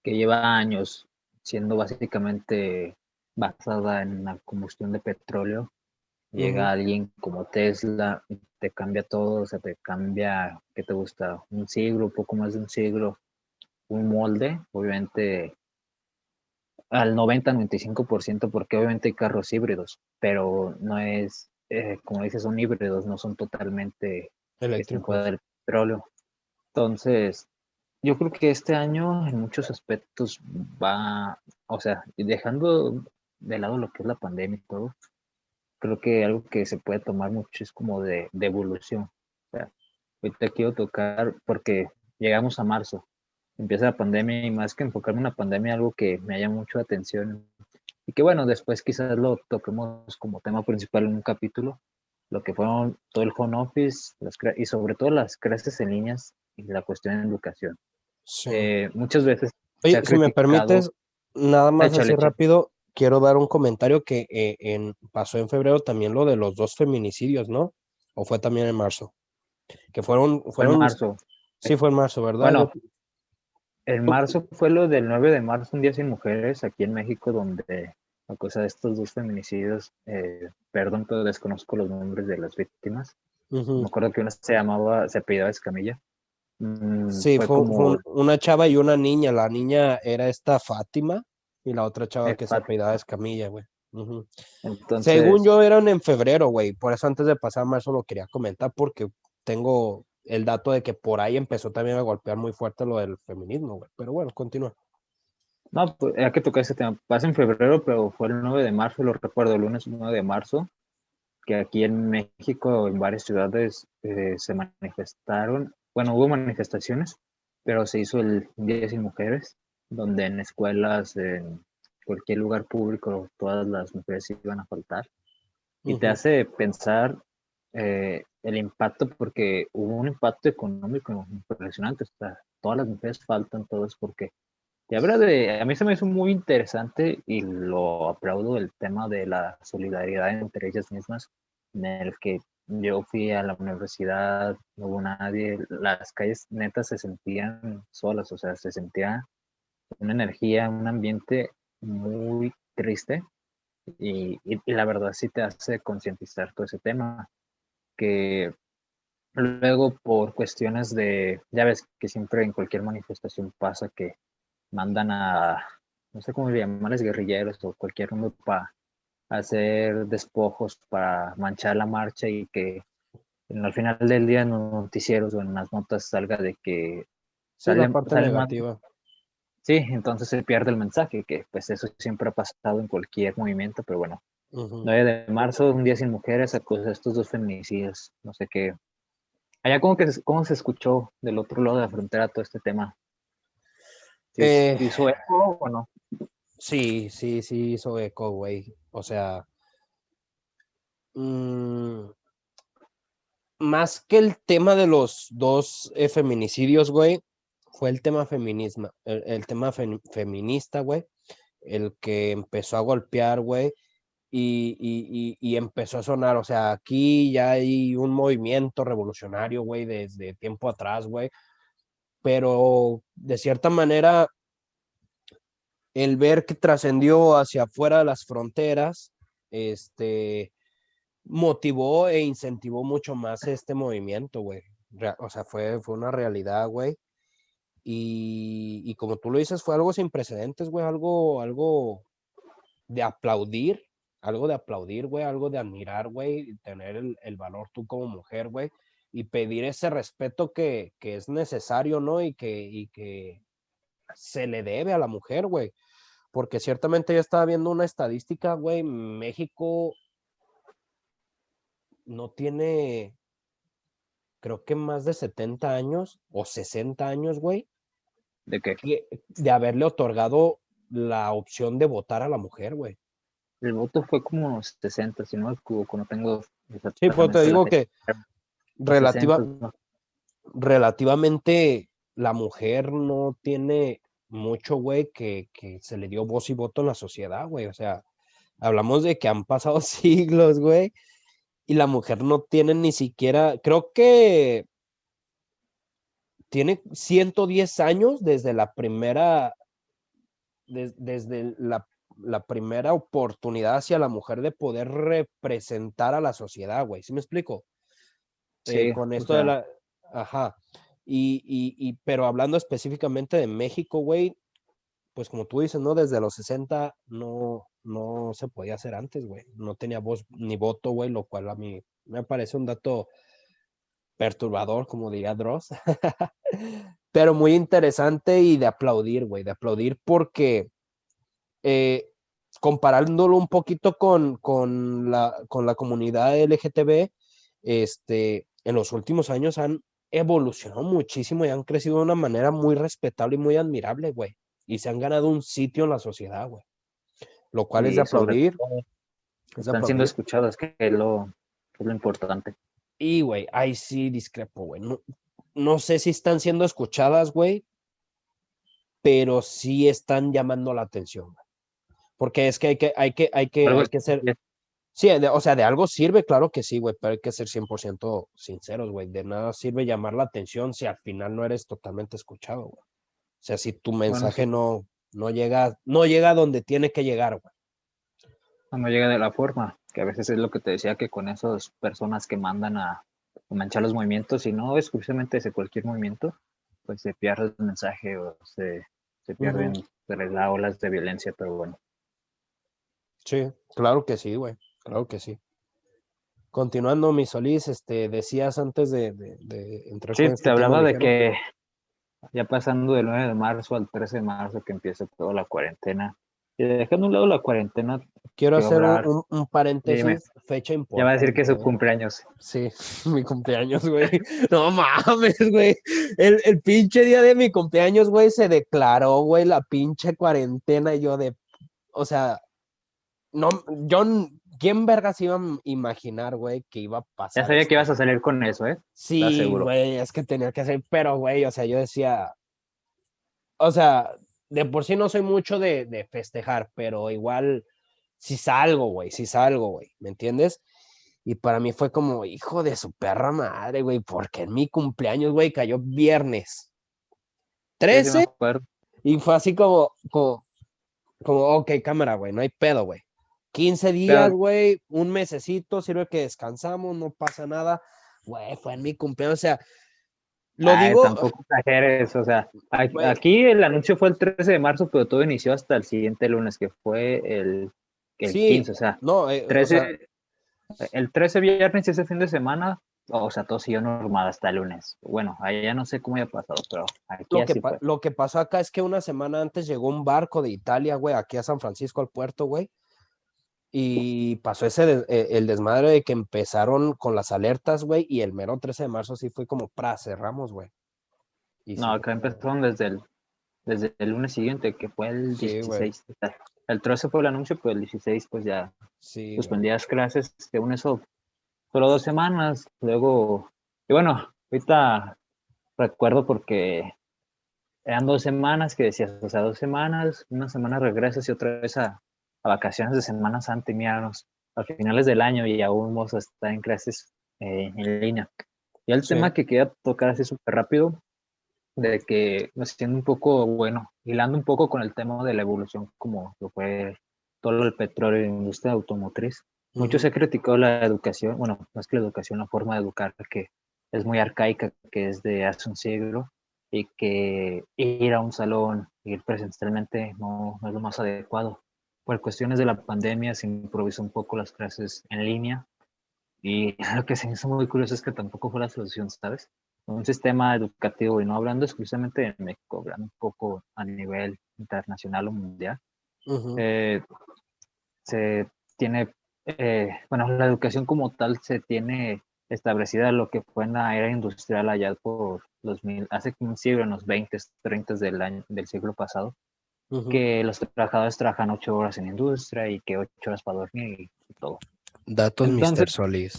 que lleva años siendo básicamente basada en la combustión de petróleo, llega alguien como Tesla, y te cambia todo, o sea, te cambia, ¿qué te gusta? Un siglo, poco más de un siglo, un molde, obviamente al 90-95%, porque obviamente hay carros híbridos, pero no es, como dices, son híbridos, no son totalmente que estén fuera Eléctricos. del petróleo. Entonces, yo creo que este año en muchos aspectos va, o sea, dejando de lado lo que es la pandemia y todo, creo que algo que se puede tomar mucho es como de evolución. O sea, ahorita quiero tocar porque llegamos a marzo, empieza la pandemia y más que enfocarme en la pandemia, algo que me llama mucho la atención y que bueno, después quizás lo toquemos como tema principal en un capítulo, lo que fueron todo el home office y sobre todo las clases en líneas y la cuestión de educación. Sí. Muchas veces se Oye, ha si me criticado, permites, nada más échale, así échale, rápido, quiero dar un comentario que pasó en febrero también lo de los dos feminicidios, ¿no? ¿O fue también en marzo? Que fue en fueron, marzo. sí fue en marzo, ¿verdad? Bueno, en marzo fue lo del 9 de marzo, un día sin mujeres, aquí en México, donde a causa de estos dos feminicidios, perdón, pero desconozco los nombres de las víctimas. Me Ujú. acuerdo que una se apellidaba Escamilla. Sí, Fue como una chava y una niña. La niña era esta Fátima y la otra chava que se apellidaba Fátima. Escamilla, güey. Ujú. Según Entonces, yo eran en febrero, güey. Por eso antes de pasar a marzo lo quería comentar porque tengo el dato de que por ahí empezó también a golpear muy fuerte lo del feminismo, güey. Pero bueno, continúa. no, pues, era que tocar ese tema. Pasa en febrero, pero fue el 9 de marzo, lo recuerdo, el lunes 9 de marzo, que aquí en México, en varias ciudades, se manifestaron, bueno, hubo manifestaciones, pero se hizo el Día Sin Mujeres, donde en escuelas, en cualquier lugar público, todas las mujeres iban a faltar. Y te Ujú. hace pensar el impacto, porque hubo un impacto económico impresionante. O sea, todas las mujeres faltan, todo es porque y habla a mí se me hizo muy interesante y lo aplaudo el tema de la solidaridad entre ellas mismas, en el que yo fui a la universidad, no hubo nadie, las calles netas se sentían solas, o sea, se sentía una energía, un ambiente muy triste y la verdad sí te hace concientizar todo ese tema, que luego por cuestiones de, ya ves que siempre en cualquier manifestación pasa que mandan a, no sé cómo llamarles, guerrilleros o cualquier número para hacer despojos, para manchar la marcha y que al final del día en los noticieros o en las notas salga de que Sí, la salen, parte salen más. negativa. Sí, entonces se pierde el mensaje, que pues eso siempre ha pasado en cualquier movimiento, pero bueno, Ujú. 9 de marzo, un día sin mujeres, a causa de estos dos feminicidios, no sé qué. Allá como que, ¿cómo se escuchó del otro lado de la frontera todo este tema? ¿Sí, Eh, hizo eco o no? sí, sí, sí hizo eco, güey. O sea, mm, más que el tema de los dos feminicidios, güey, fue el tema feminismo, el tema feminista, güey, el que empezó a golpear, güey, y empezó a sonar. O sea, aquí ya hay un movimiento revolucionario, güey, desde tiempo atrás, güey, pero de cierta manera, el ver que trascendió hacia afuera de las fronteras, este, motivó e incentivó mucho más este movimiento, güey. O sea, fue una realidad, güey. Y como tú lo dices, fue algo sin precedentes, güey, algo de aplaudir, algo de aplaudir, güey, algo de admirar, güey, tener el valor tú como mujer, güey, y pedir ese respeto que es necesario, ¿no? Y que se le debe a la mujer, güey. Porque ciertamente yo estaba viendo una estadística, güey, México no tiene, creo que más de 70 años o 60 años, güey, ¿De qué? de haberle otorgado la opción de votar a la mujer, güey. El voto fue como 60, si no me equivoco, no tengo Sí, pues te exactamente la digo fecha. que Los relativa, 60, ¿no? relativamente la mujer no tiene mucho, güey, que se le dio voz y voto en la sociedad, güey. O sea, hablamos de que han pasado siglos, güey, y la mujer no tiene ni siquiera, creo que tiene 110 años desde la primera, desde la la primera oportunidad hacia la mujer de poder representar a la sociedad, güey. ¿Sí me explico? Sí, Con o esto de sea, la... Ajá. Pero hablando específicamente de México, güey, pues como tú dices, ¿no? Desde los 60 no se podía hacer antes, güey. No tenía voz ni voto, güey, lo cual a mí me parece un dato perturbador, como diría Dross. Pero muy interesante y de aplaudir, güey, de aplaudir porque eh, comparándolo un poquito con la comunidad LGTB, en los últimos años han evolucionado muchísimo y han crecido de una manera muy respetable y muy admirable, güey. Y se han ganado un sitio en la sociedad, güey. Lo cual es de y sobre aplaudir, todo es de están siendo aplaudir. escuchados, que es lo importante. Y, güey, ahí sí discrepo, güey. No sé si están siendo escuchadas, güey, pero sí están llamando la atención, güey. Porque es que Algo hay que ser, sí, o sea, de algo sirve, claro que sí, güey, pero hay que ser 100% sinceros, güey. De nada sirve llamar la atención si al final no eres totalmente escuchado, güey. O sea, si tu bueno, mensaje sí, no llega donde tiene que llegar, güey. no llega de la forma, que a veces es lo que te decía, que con esas personas que mandan a manchar los movimientos, y no exclusivamente de cualquier movimiento, pues se pierde el mensaje o se Ujú. pierden las olas de violencia, pero bueno. Sí, claro que sí, güey. Claro que sí. Continuando, mi Solís, decías antes de entrar Sí, con te este tema hablaba de ligero. que ya pasando del 9 de marzo al 13 de marzo que empieza toda la cuarentena, y dejando a un lado la cuarentena, Quiero quiero hacer hablar, un dime, paréntesis, fecha ya va a decir que es importante, su ¿eh? cumpleaños. Sí, mi cumpleaños, güey. No mames, güey. El pinche día de mi cumpleaños, güey, se declaró, güey, la pinche cuarentena y yo de, o sea, no, ¿quién vergas iba a imaginar, güey, que iba a Ya pasar sabía que esto, ibas a güey? salir con eso, ¿eh? Estás Sí, seguro. güey, es que tenía que hacer, pero, güey, o sea, yo decía, o sea, de por sí no soy mucho de festejar, pero igual, si salgo, güey, ¿me entiendes? Y para mí fue como, hijo de su perra madre, güey, porque en mi cumpleaños, güey, cayó viernes Sí, sí me 13 acuerdo. y fue así como ok, cámara, güey, no hay pedo, güey. 15 días, Pero güey, un mesecito, sirve que descansamos, no pasa nada. Güey, fue en mi cumpleaños, o sea, lo ay, digo, tampoco exageres, o sea, güey, aquí el anuncio fue el 13 de marzo, pero todo inició hasta el siguiente lunes, que fue el sí, 15, o sea, no, o sea, 13, el 13 viernes y ese fin de semana, o sea, todo siguió normal hasta el lunes. Bueno, allá no sé cómo haya pasado, pero aquí así fue. lo que pasó acá es que una semana antes llegó un barco de Italia, güey, aquí a San Francisco, al puerto, güey. Y pasó el desmadre de que empezaron con las alertas, güey, y el mero 13 de marzo sí fue como, cerramos, güey. Y No, sí fue acá como, empezaron desde el lunes siguiente, que fue el sí, güey, 16. O sea, el 13 fue el anuncio, pero el 16 pues ya sí, güey. suspendías clases, según eso, solo 2 semanas. Luego, y bueno, ahorita recuerdo porque eran 2 semanas que decías, o sea, 2 semanas, una semana regresas y otra vez a vacaciones de Semana Santa y míranos a finales del año y aún vamos a estar en clases en línea. Y el Sí, tema que quería tocar así súper rápido, de que me siento un poco, bueno, hilando un poco con el tema de la evolución, como lo fue todo el petróleo y la industria automotriz. Muchos ujú, he criticado la educación, bueno, más que la educación, la forma de educar, que es muy arcaica, que es de hace un siglo, y que ir a un salón, ir presencialmente, no es lo más adecuado. Por cuestiones de la pandemia se improvisó un poco las clases en línea, y lo que se me hizo muy curioso es que tampoco fue la solución, ¿sabes? Un sistema educativo, y no hablando exclusivamente de México, hablando un poco a nivel internacional o mundial, ujú, eh, se tiene, bueno, la educación como tal se tiene establecida lo que fue en la era industrial allá por 2000, hace un siglo, en los 20, 30 del siglo pasado, ujú. que los trabajadores trabajan 8 horas en industria y que 8 horas para dormir y todo. Datos, Entonces, Mr. Solís.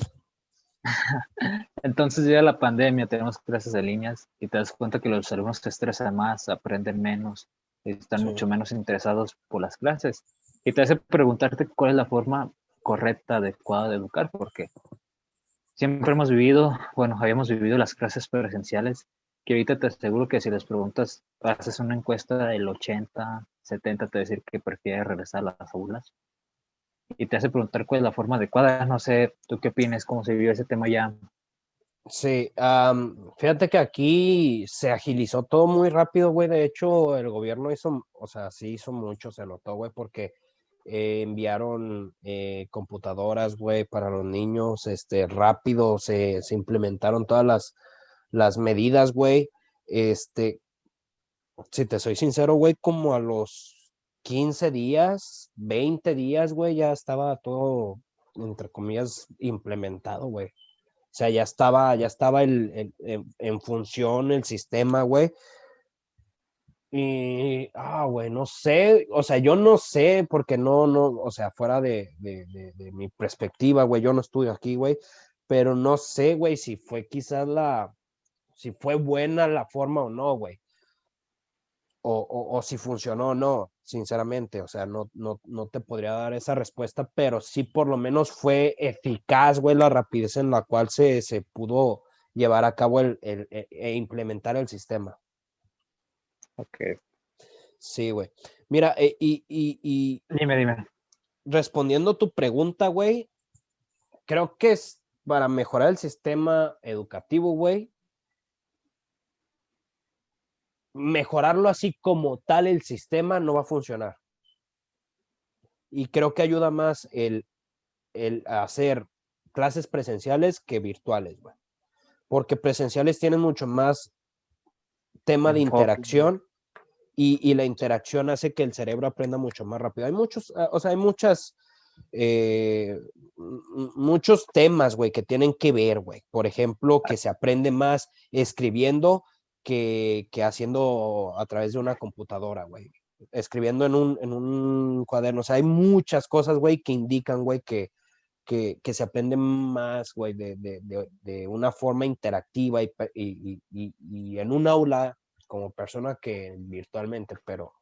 Entonces llega la pandemia, tenemos clases de líneas y te das cuenta que los alumnos se estresan más, aprenden menos, están Sí, mucho menos interesados por las clases. Y te hace preguntarte cuál es la forma correcta, adecuada de educar, porque siempre hemos vivido, bueno, habíamos vivido las clases presenciales que ahorita te aseguro que si les preguntas, haces una encuesta del 80, 70, te va a decir que prefiere regresar a las aulas. Y te hace preguntar cuál es la forma adecuada. No sé, ¿tú qué opinas? ¿Cómo se vivió ese tema ya? Sí, fíjate que aquí se agilizó todo muy rápido, güey. De hecho, el gobierno hizo, o sea, sí hizo mucho, se notó, güey, porque enviaron computadoras, güey, para los niños, rápido se implementaron todas las medidas, güey. Este, si te soy sincero, güey, como a los 15 días, 20 días, güey, ya estaba todo, entre comillas, implementado, güey. O sea, ya estaba en función el sistema, güey. Y, güey, no sé, o sea, yo no sé, porque no, o sea, fuera de mi perspectiva, güey, yo no estudio aquí, güey, pero no sé, güey, si fue quizás si fue buena la forma o no, güey. O si funcionó o no, sinceramente, o sea, no te podría dar esa respuesta, pero sí por lo menos fue eficaz, güey, la rapidez en la cual se pudo llevar a cabo e implementar el sistema. Ok. Sí, güey. Mira, y Dime. respondiendo tu pregunta, güey, creo que es para mejorar el sistema educativo, güey, mejorarlo así como tal el sistema no va a funcionar. Y creo que ayuda más el hacer clases presenciales que virtuales, güey. Porque presenciales tienen mucho más tema de Enfoque. interacción y la interacción hace que el cerebro aprenda mucho más rápido. Hay muchos, o sea, hay eh, muchos temas, güey, que tienen que ver, güey. Por ejemplo, que se aprende más escribiendo que haciendo a través de una computadora, güey. Escribiendo en un cuaderno. O sea, hay muchas cosas, güey, que indican, güey, que se aprende más, güey, de una forma interactiva y en un aula como persona que virtualmente, pero...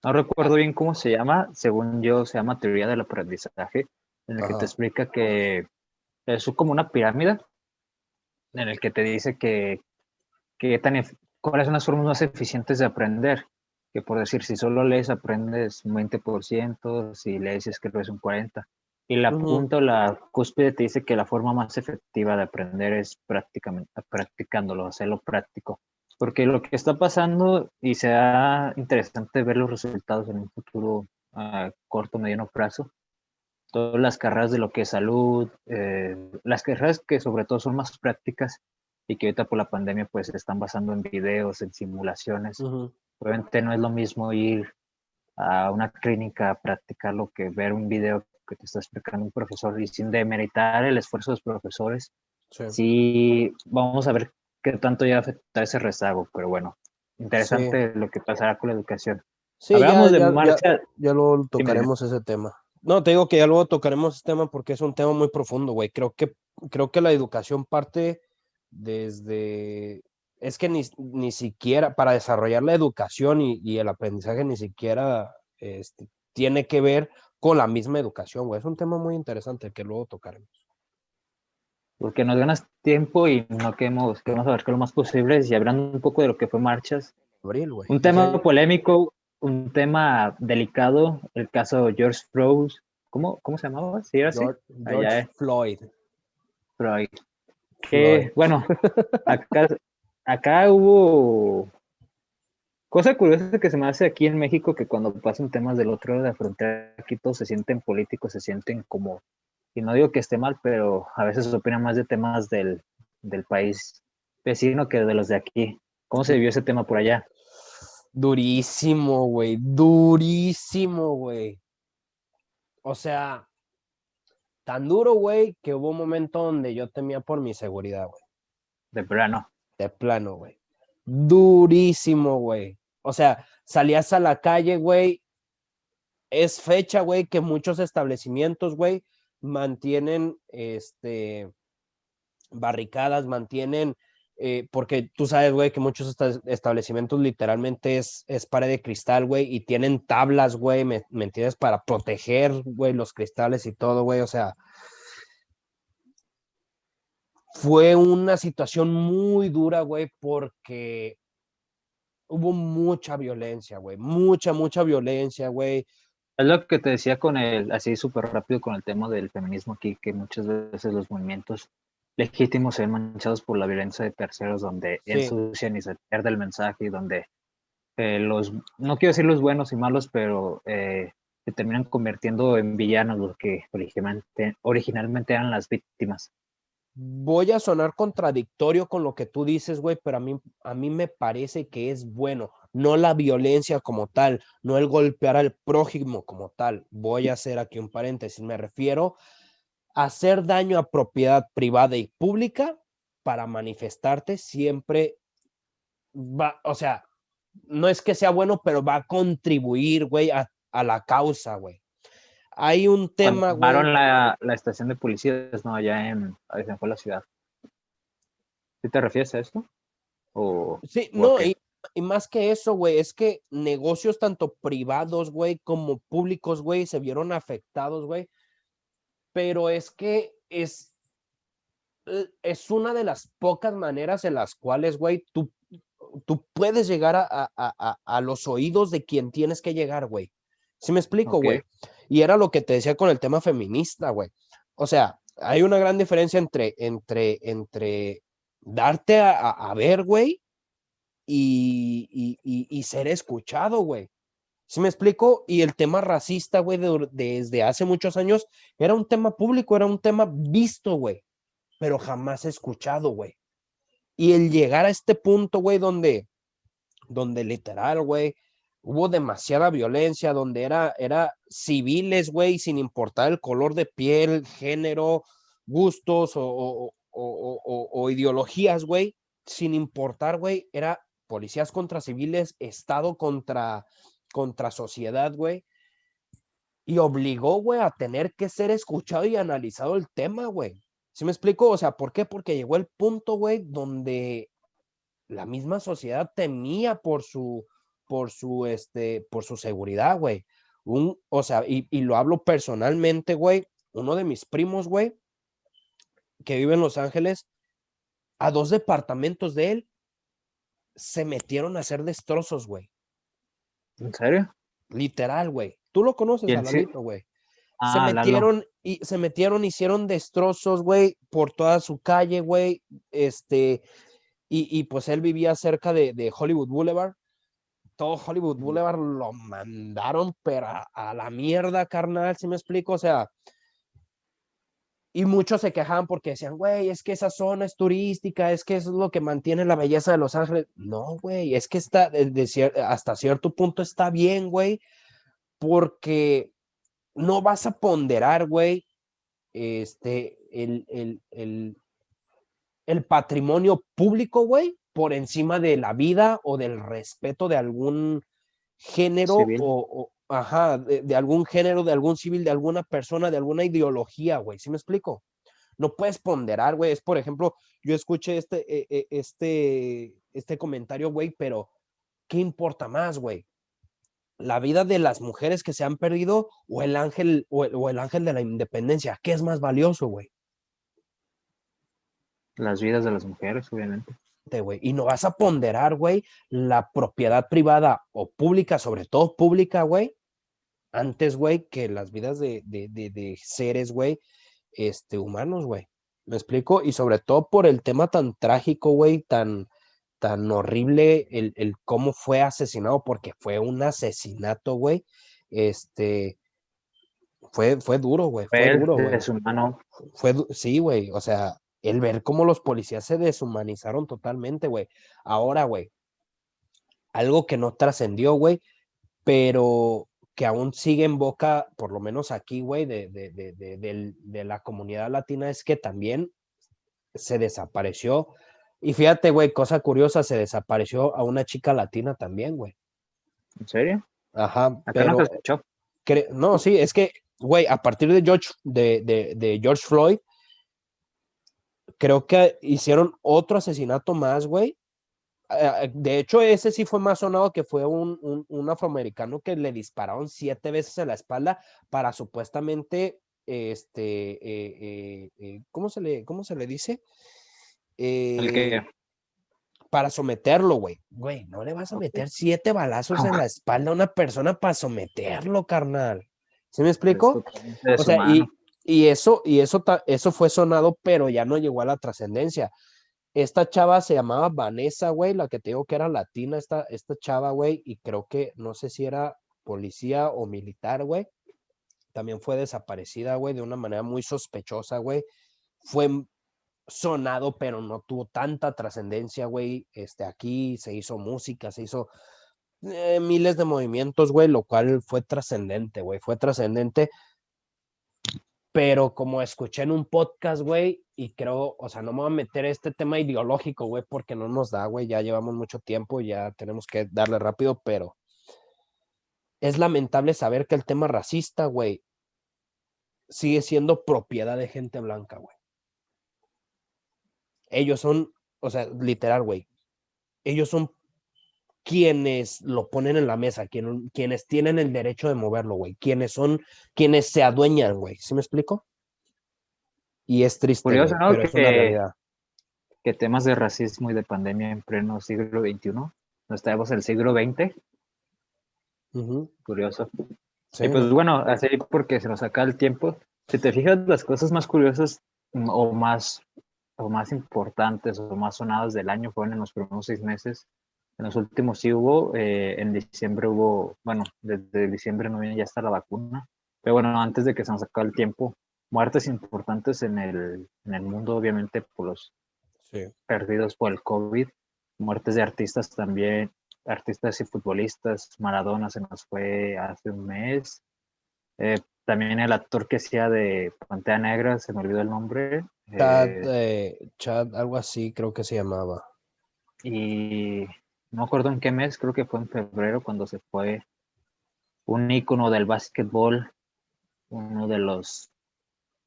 No recuerdo bien cómo se llama, según yo se llama teoría del aprendizaje, en el que te Ajá. explica que es como una pirámide, en el que te dice cuáles son las formas más eficientes de aprender. Que por decir, si solo lees, aprendes un 20%, si lees y escribes un 40%. Y la Ujú. punta o la cúspide te dice que la forma más efectiva de aprender es practicándolo, hacerlo práctico. Porque lo que está pasando, y será interesante ver los resultados en un futuro a corto, mediano plazo, todas las carreras de lo que es salud, las carreras que sobre todo son más prácticas y que ahorita por la pandemia pues se están basando en videos, en simulaciones. Ujú. Obviamente no es lo mismo ir a una clínica a practicarlo que ver un video que te está explicando un profesor y sin demeritar el esfuerzo de los profesores, Sí, sí vamos a ver qué tanto ya afecta ese rezago, pero bueno, sí, interesante lo que pasará con la educación. sí, Hablamos de marcha, ya luego dime. tocaremos ese tema. No, te digo que ya luego tocaremos ese tema porque es un tema muy profundo, güey. Creo que la educación parte desde, es que ni siquiera para desarrollar la educación y el aprendizaje ni siquiera tiene que ver con la misma educación, güey. Es un tema muy interesante que luego tocaremos. Porque nos ganas tiempo y no queremos abarcar lo más posible y hablando un poco de lo que fue marchas. Abril, güey. Un tema polémico, un tema delicado, el caso de George Floyd. ¿Cómo se llamaba? ¿Sí era así? George Allá Floyd. Floyd. Floyd. Que, bueno, acá, acá hubo cosa curiosa que se me hace aquí en México, que cuando pasan temas del otro lado de la frontera, aquí todos se sienten políticos, se sienten como, y no digo que esté mal, pero a veces opinan más de temas del país vecino que de los de aquí. ¿Cómo se vivió ese tema por allá? Durísimo, güey. Durísimo, güey. O sea, tan duro, güey, que hubo un momento donde yo temía por mi seguridad, güey. De verano. De plano, güey. Durísimo, güey. O sea, salías a la calle, güey. Es fecha, güey, que muchos establecimientos, güey, mantienen barricadas, mantienen, porque tú sabes, güey, que muchos establecimientos literalmente es pared de cristal, güey, y tienen tablas, güey, ¿me entiendes? Para proteger, güey, los cristales y todo, güey, o sea, fue una situación muy dura, güey, porque hubo mucha violencia, güey, mucha violencia, güey. Es lo que te decía con así súper rápido con el tema del feminismo aquí, que muchas veces los movimientos legítimos se ven manchados por la violencia de terceros, donde Sí, ensucian y se pierde el mensaje y donde no quiero decir los buenos y malos, pero se terminan convirtiendo en villanos los que originalmente eran las víctimas. voy a sonar contradictorio con lo que tú dices, güey, pero a mí me parece que es bueno, no la violencia como tal, no el golpear al prójimo como tal. Voy a hacer aquí un paréntesis, me refiero a hacer daño a propiedad privada y pública para manifestarte siempre va, o sea, no es que sea bueno, pero va a contribuir, güey, a la causa, güey. Hay un Cuando tema, güey. quemaron la estación de policías, no, allá se me fue la ciudad. ¿Sí te refieres a esto? Sí, ¿O a no, qué? y más que eso, güey, es que negocios tanto privados, güey, como públicos, güey, se vieron afectados, güey. Pero es que es una de las pocas maneras en las cuales, güey, tú puedes llegar a los oídos de quien tienes que llegar, güey. ¿Sí me explico, Ok. güey? Y era lo que te decía con el tema feminista, güey. O sea, hay una gran diferencia entre darte a ver, güey, y ser escuchado, güey. ¿Sí me explico? Y el tema racista, güey, desde hace muchos años, era un tema público, era un tema visto, güey, pero jamás escuchado, güey. Y el llegar a este punto, güey, donde literal, güey, hubo demasiada violencia, donde era civiles, güey, sin importar el color de piel, género, gustos o ideologías, güey, sin importar, güey, era policías contra civiles, Estado contra sociedad, güey, y obligó, güey, a tener que ser escuchado y analizado el tema, güey. ¿Sí me explico? O sea, ¿por qué? Porque llegó el punto, güey, donde la misma sociedad temía por su seguridad, güey. O sea, y lo hablo personalmente, güey. Uno de mis primos, güey, que vive en Los Ángeles, a 2 departamentos de él se metieron a hacer destrozos, güey. ¿En serio? Literal, güey. Tú lo conoces, ¿Quién sí? Alalito, güey. Lalo. Se metieron, hicieron destrozos, güey, por toda su calle, güey. Pues él vivía cerca de Hollywood Boulevard. Todo Hollywood Boulevard lo mandaron, pero a la mierda, carnal, ¿sí me explico? O sea, y muchos se quejaban porque decían, güey, es que esa zona es turística, es que eso es lo que mantiene la belleza de Los Ángeles. No, güey, es que hasta cierto punto está bien, güey, porque no vas a ponderar, güey, el patrimonio público, güey, por encima de la vida o del respeto de algún género Civil. ajá, de algún género, de algún civil, de alguna persona, de alguna ideología, güey. ¿Sí me explico? No puedes ponderar, güey. Es, por ejemplo, yo escuché este comentario, güey, pero ¿qué importa más, güey? ¿La vida de las mujeres que se han perdido o el ángel, o el ángel de la independencia? ¿Qué es más valioso, güey? Las vidas de las mujeres, obviamente. Güey. Y no vas a ponderar, güey, la propiedad privada o pública, sobre todo pública, güey, antes, güey, que las vidas de seres, güey, humanos, güey. ¿Me explico? Y sobre todo por el tema tan trágico, güey, tan horrible, el cómo fue asesinado, porque fue un asesinato, güey. Este, fue duro, güey, fue Él duro, güey. es humano. Sí, güey, o sea, el ver cómo los policías se deshumanizaron totalmente, güey. Ahora, güey, algo que no trascendió, güey, pero que aún sigue en boca, por lo menos aquí, güey, de la comunidad latina, es que también se desapareció. Y fíjate, güey, cosa curiosa, se desapareció a una chica latina también, güey. ¿En serio? Ajá, Acá no se pero escuchó. no, sí, es que, güey, a partir de George Floyd, creo que hicieron otro asesinato más, güey. De hecho, ese sí fue más sonado, que fue un afroamericano que le dispararon 7 veces en la espalda para supuestamente, ¿cómo se le dice? El que para someterlo, güey. Güey, no le vas a meter 7 balazos en la espalda a una persona para someterlo, carnal. ¿Sí me es explico? totalmente O sea, deshumano. eso fue sonado, pero ya no llegó a la trascendencia. Esta chava se llamaba Vanessa, güey, la que te digo que era latina, esta chava, güey, y creo que no sé si era policía o militar, güey. También fue desaparecida, güey, de una manera muy sospechosa, güey. Fue sonado, pero no tuvo tanta trascendencia, güey. Aquí se hizo música, se hizo miles de movimientos, güey, lo cual fue trascendente, güey. Fue trascendente, pero como escuché en un podcast, güey, y creo, o sea, no me voy a meter este tema ideológico, güey, porque no nos da, güey, ya llevamos mucho tiempo, ya tenemos que darle rápido, pero es lamentable saber que el tema racista, güey, sigue siendo propiedad de gente blanca, güey. Ellos son, o sea, literal, güey, ellos son quienes lo ponen en la mesa, quienes tienen el derecho de moverlo, güey, quienes se adueñan, güey, ¿sí me explico? Y es triste, Curioso, güey, ¿no? pero es una realidad. Que temas de racismo y de pandemia en pleno siglo XXI. No estamos en el siglo XX. Curioso. Sí, Y pues ¿no? bueno, así porque se nos acaba el tiempo. Si te fijas, las cosas más curiosas o más importantes o más sonadas del año fueron en los primeros 6 meses. En los últimos sí hubo, en diciembre hubo, bueno, desde diciembre no viene ya está la vacuna. Pero bueno, antes de que se nos acabe el tiempo, muertes importantes en el mundo, obviamente, por los Sí. perdidos por el COVID, muertes de artistas también, artistas y futbolistas. Maradona se nos fue hace un mes. También el actor que hacía de Pantera Negra, se me olvidó el nombre. Chad, algo así creo que se llamaba. Y no me acuerdo en qué mes, creo que fue en febrero cuando se fue un ícono del básquetbol, uno de los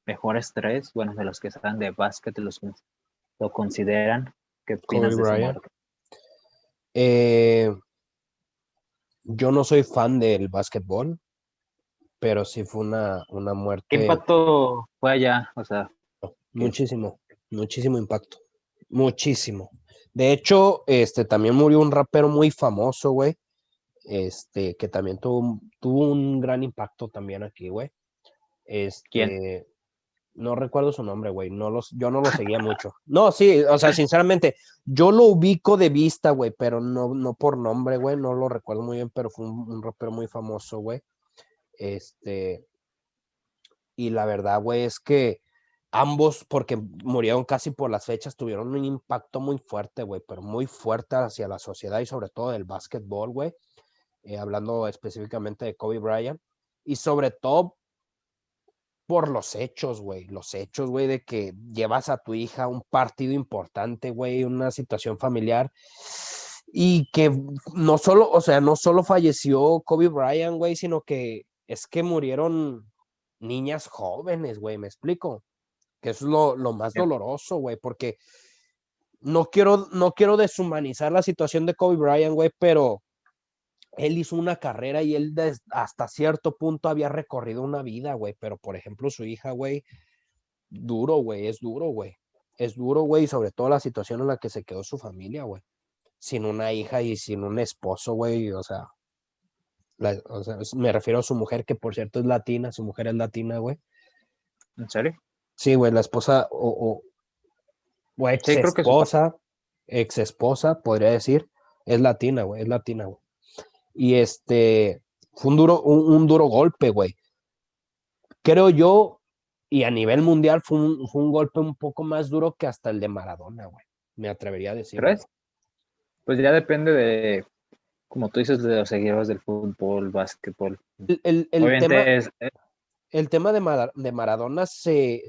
mejores tres, bueno, de los que saben de básquet, los que lo consideran. ¿Qué Kobe opinas de esa Bryant. muerte? Eh, yo no soy fan del básquetbol, pero sí fue una ¿Qué muerte, impacto fue allá? O sea, que muchísimo, muchísimo impacto. Muchísimo. De hecho, también murió un rapero muy famoso, güey. Que también tuvo un gran impacto también aquí, güey. ¿quién? No recuerdo su nombre, güey. Yo no lo seguía mucho. No, sí, o sea, sinceramente, yo lo ubico de vista, güey, pero no por nombre, güey. No lo recuerdo muy bien, pero fue un rapero muy famoso, güey. Este, y la verdad, güey, es que ambos, porque murieron casi por las fechas, tuvieron un impacto muy fuerte, güey, pero muy fuerte hacia la sociedad y sobre todo del básquetbol, güey. Hablando específicamente de Kobe Bryant. Y sobre todo por los hechos, güey, de que llevas a tu hija a un partido importante, güey, una situación familiar y que no solo, o sea, no solo falleció Kobe Bryant, güey, sino que es que murieron niñas jóvenes, güey, me explico, que eso es lo más doloroso, güey, porque no quiero deshumanizar la situación de Kobe Bryant, güey, pero él hizo una carrera y él hasta cierto punto había recorrido una vida, güey, pero por ejemplo su hija, güey, duro, güey, es duro, güey. Es duro, güey, y sobre todo la situación en la que se quedó su familia, güey. Sin una hija y sin un esposo, güey, o sea, me refiero a su mujer, que por cierto es latina, su mujer es latina, güey. ¿En serio? Sí, güey, la esposa o Sí, creo que su papá. ex esposa, podría decir, es latina, güey, es latina, güey. Y fue un duro golpe, güey. Creo yo, y a nivel mundial fue un golpe un poco más duro que hasta el de Maradona, güey. Me atrevería a decir, güey. ¿Crees? Pues ya depende de, como tú dices, de los seguidores del fútbol, básquetbol. El tema, Obviamente es, el tema de Maradona se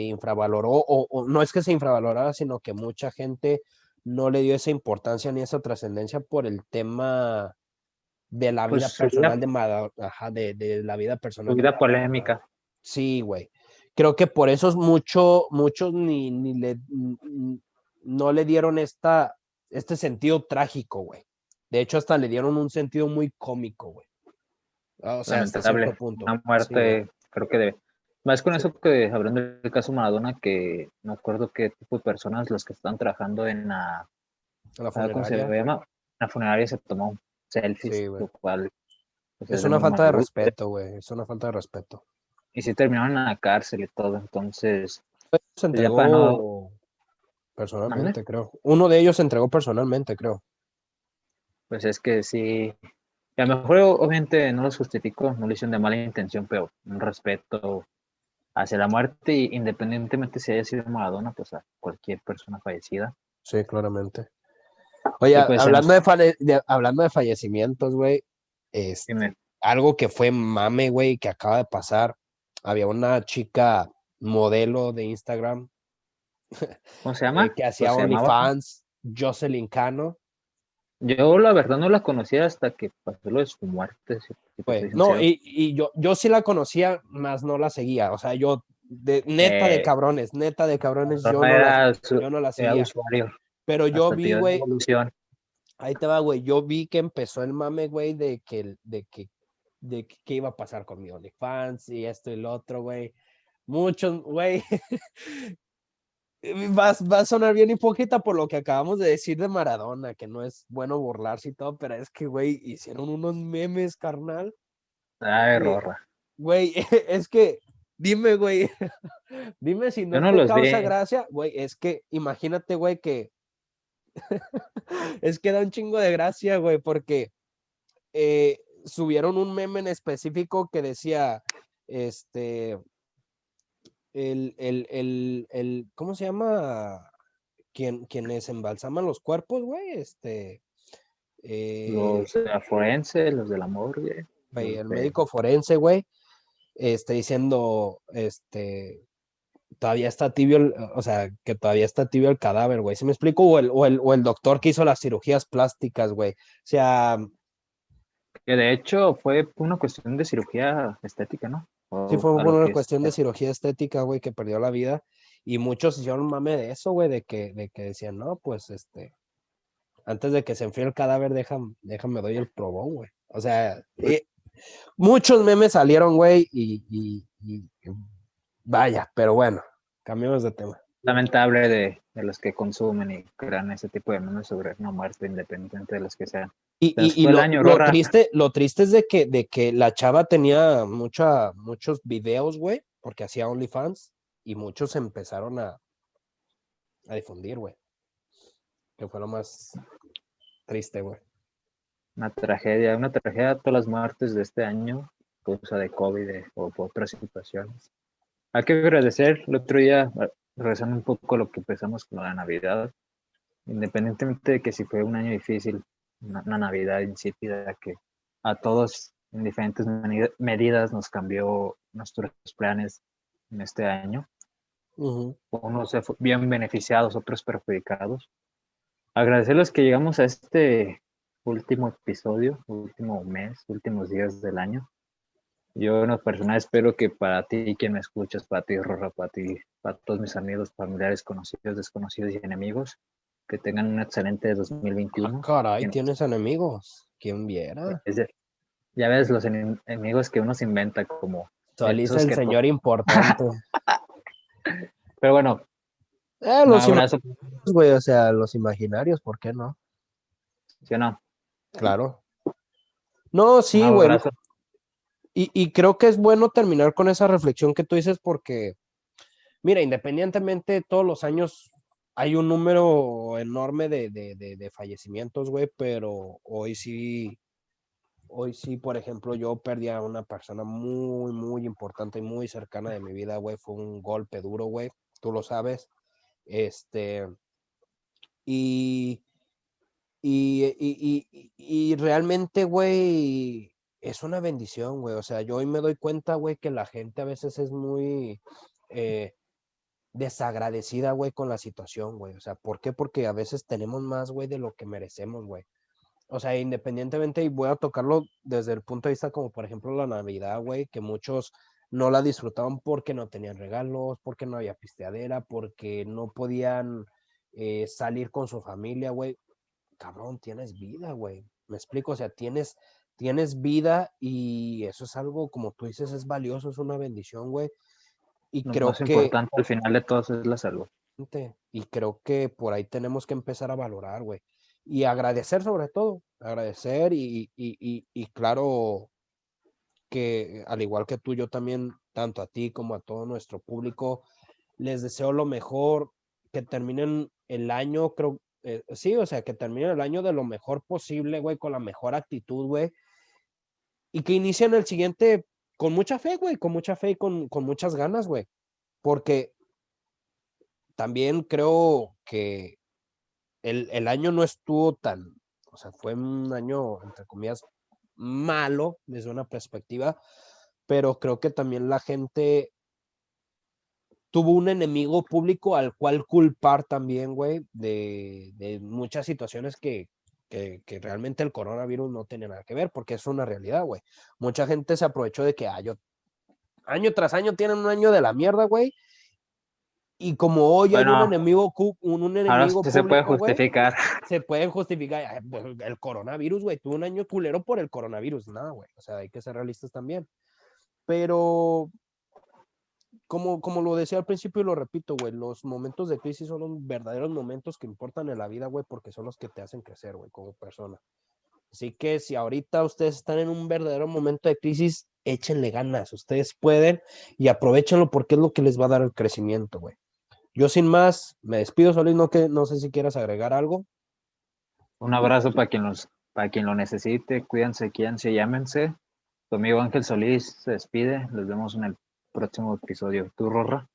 infravaloró, o no es que se infravalorara, sino que mucha gente no le dio esa importancia ni esa trascendencia por el tema de la pues vida personal de Maradona, ajá, de la vida su personal de vida Maradona. polémica. Sí, güey. Creo que por eso muchos no le dieron este sentido trágico, güey. De hecho, hasta le dieron un sentido muy cómico, güey. O sea, hasta Lamentable. cierto punto. Una Sí, güey. muerte, creo que Más con Sí, eso que, hablando del caso Maradona, que no acuerdo qué tipo de personas los que están trabajando en la, a la ¿cómo se funeraria. llama? La funeraria se tomó selfies, Sí, güey. lo cual pues, es Es de una muy falta mal de gusto. respeto, güey. Es una falta de respeto. Y sí terminaron en la cárcel y todo, entonces, Se pues ya para no, entregó ¿mande? personalmente, creo. Uno de ellos se entregó personalmente, creo. Pues es que sí, y a lo mejor obviamente no los justifico, no lo hicieron de mala intención, pero un respeto hacia la muerte, independientemente si haya sido Maradona, pues a cualquier persona fallecida. Sí, claramente. Oye, Y pues se nos, hablando de fallecimientos, güey, dime, algo que fue mame, güey, que acaba de pasar. Había una chica modelo de Instagram ¿cómo se llama? que Pues hacía se llamaba. OnlyFans, Jocelyn Cano. Yo la verdad no la conocía hasta que pasó lo de su muerte, si te Güey, soy no, sincero. y yo sí la conocía, más no la seguía. O sea, yo, Eh, neta de cabrones, Maradona era, yo no la era seguía. usuario Pero yo hasta el vi, video de güey, evolución. ahí te va, güey. Yo vi que empezó el mame, güey, de que qué iba a pasar con mi OnlyFans y esto y lo otro, güey. Muchos, güey. Va a sonar bien hipócrita por lo que acabamos de decir de Maradona, que no es bueno burlarse y todo, pero es que, güey, hicieron unos memes, carnal. Ay, Que, Rorra. güey, es que, dime, güey, dime si Yo no no te los causa vi. gracia, güey, es que imagínate, güey, que es que da un chingo de gracia, güey, porque subieron un meme en específico que decía, este, ¿cómo se llama? Quienes embalsaman los cuerpos, güey, Los de la forense, los del amor, güey. Los el de... médico forense, güey, diciendo, todavía está tibio, o sea, que todavía está tibio el cadáver, güey. ¿Sí me explico? O el doctor que hizo las cirugías plásticas, güey. O sea, Que de hecho fue una cuestión de cirugía estética, ¿no? sí O fue a lo una que es. cuestión de cirugía estética, güey, que perdió la vida. Y muchos hicieron un mame de eso, güey, de que decían, no, pues, antes de que se enfríe el cadáver, déjame doy el probón, güey. O sea, muchos memes salieron, güey, y vaya, pero bueno, cambiamos de tema. Lamentable de los que consumen y crean ese tipo de memes sobre una muerte independiente de los que sean. Y, Se nos y, y fue el lo, año, lo Rorra. triste, lo triste es de que la chava tenía muchos videos, güey, porque hacía OnlyFans y muchos empezaron a difundir, güey, que fue lo más triste, güey. Una tragedia todas las muertes de este año, causa de COVID o por otras situaciones. Hay que agradecer el otro día, regresando un poco a lo que empezamos con la Navidad, independientemente de que si fue un año difícil, una Navidad insípida que a todos en diferentes medidas nos cambió nuestros planes en este año. Ujú. Unos bien beneficiados, otros perjudicados. Agradecer a los que llegamos a este último episodio, último mes, últimos días del año. Yo en lo personal espero que para ti, quien me escuchas, para ti, Rorra, para ti, para todos mis amigos, familiares, conocidos, desconocidos y enemigos, que tengan un excelente Ah, 2021. caray, tienes enemigos. ¿Quién viera? Ya ves los enemigos que uno se inventa como Actualiza esos el que... señor importante. Pero bueno, un Los imaginarios, abrazo, güey, o sea, los imaginarios, ¿por qué no? ¿sí o no? Claro. No, Un sí, güey. abrazo. Y creo que es bueno terminar con esa reflexión que tú dices porque mira, independientemente de todos los años, hay un número enorme de fallecimientos, güey, pero hoy sí, por ejemplo, yo perdí a una persona muy, muy importante y muy cercana de mi vida, güey. Fue un golpe duro, güey. Tú lo sabes. Este, y, y realmente, güey, es una bendición, güey. O sea, yo hoy me doy cuenta, güey, que la gente a veces es muy... eh, desagradecida, güey, con la situación, güey. O sea, ¿por qué? Porque a veces tenemos más, güey, de lo que merecemos, güey. O sea, independientemente, y voy a tocarlo desde el punto de vista como, por ejemplo, la Navidad, güey, que muchos no la disfrutaban porque no tenían regalos, porque no había pisteadera, porque no podían salir con su familia, güey. Cabrón, tienes vida, güey. Me explico, o sea, tienes vida y eso es algo, como tú dices, es valioso, es una bendición, güey. Y Lo creo más que, importante al final de todo es la salud. y creo que por ahí tenemos que empezar a valorar, güey. Y agradecer sobre todo, agradecer y claro que al igual que tú, yo también, tanto a ti como a todo nuestro público, les deseo lo mejor, que terminen el año, creo, sí, o sea, que terminen el año de lo mejor posible, güey, con la mejor actitud, güey, y que inicien el siguiente con mucha fe, güey, con mucha fe y con muchas ganas, güey, porque también creo que el año no estuvo tan, o sea, fue un año, entre comillas, malo desde una perspectiva, pero creo que también la gente tuvo un enemigo público al cual culpar también, güey, de muchas situaciones que realmente el coronavirus no tiene nada que ver, porque es una realidad, güey. Mucha gente se aprovechó de que año tras año tienen un año de la mierda, güey, y como hoy hay un Bueno, enemigo, ahora enemigo sí se puede público, güey, justificar. se pueden justificar, pues, el coronavirus, güey, tuvo un año culero por el coronavirus, nada, güey, o sea, hay que ser realistas también. Pero como lo decía al principio y lo repito, güey, los momentos de crisis son los verdaderos momentos que importan en la vida, güey, porque son los que te hacen crecer, güey, como persona. Así que si ahorita ustedes están en un verdadero momento de crisis, échenle ganas, ustedes pueden y aprovechenlo porque es lo que les va a dar el crecimiento, güey. Yo sin más, me despido, Solís, no sé si quieras agregar algo. Un abrazo para quien lo necesite. Cuídense, quídense, llámense. Tu amigo Ángel Solís se despide. Los vemos en el próximo episodio. ¿Tú, Rorra?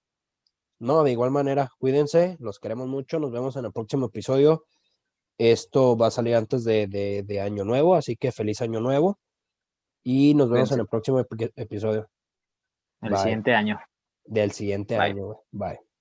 No, de igual manera, cuídense, los queremos mucho, nos vemos en el próximo episodio. Esto va a salir antes de Año Nuevo, así que feliz Año Nuevo y nos vemos en Cuídense. el próximo episodio. El Bye. siguiente año. Del siguiente Bye. año, güey. Bye.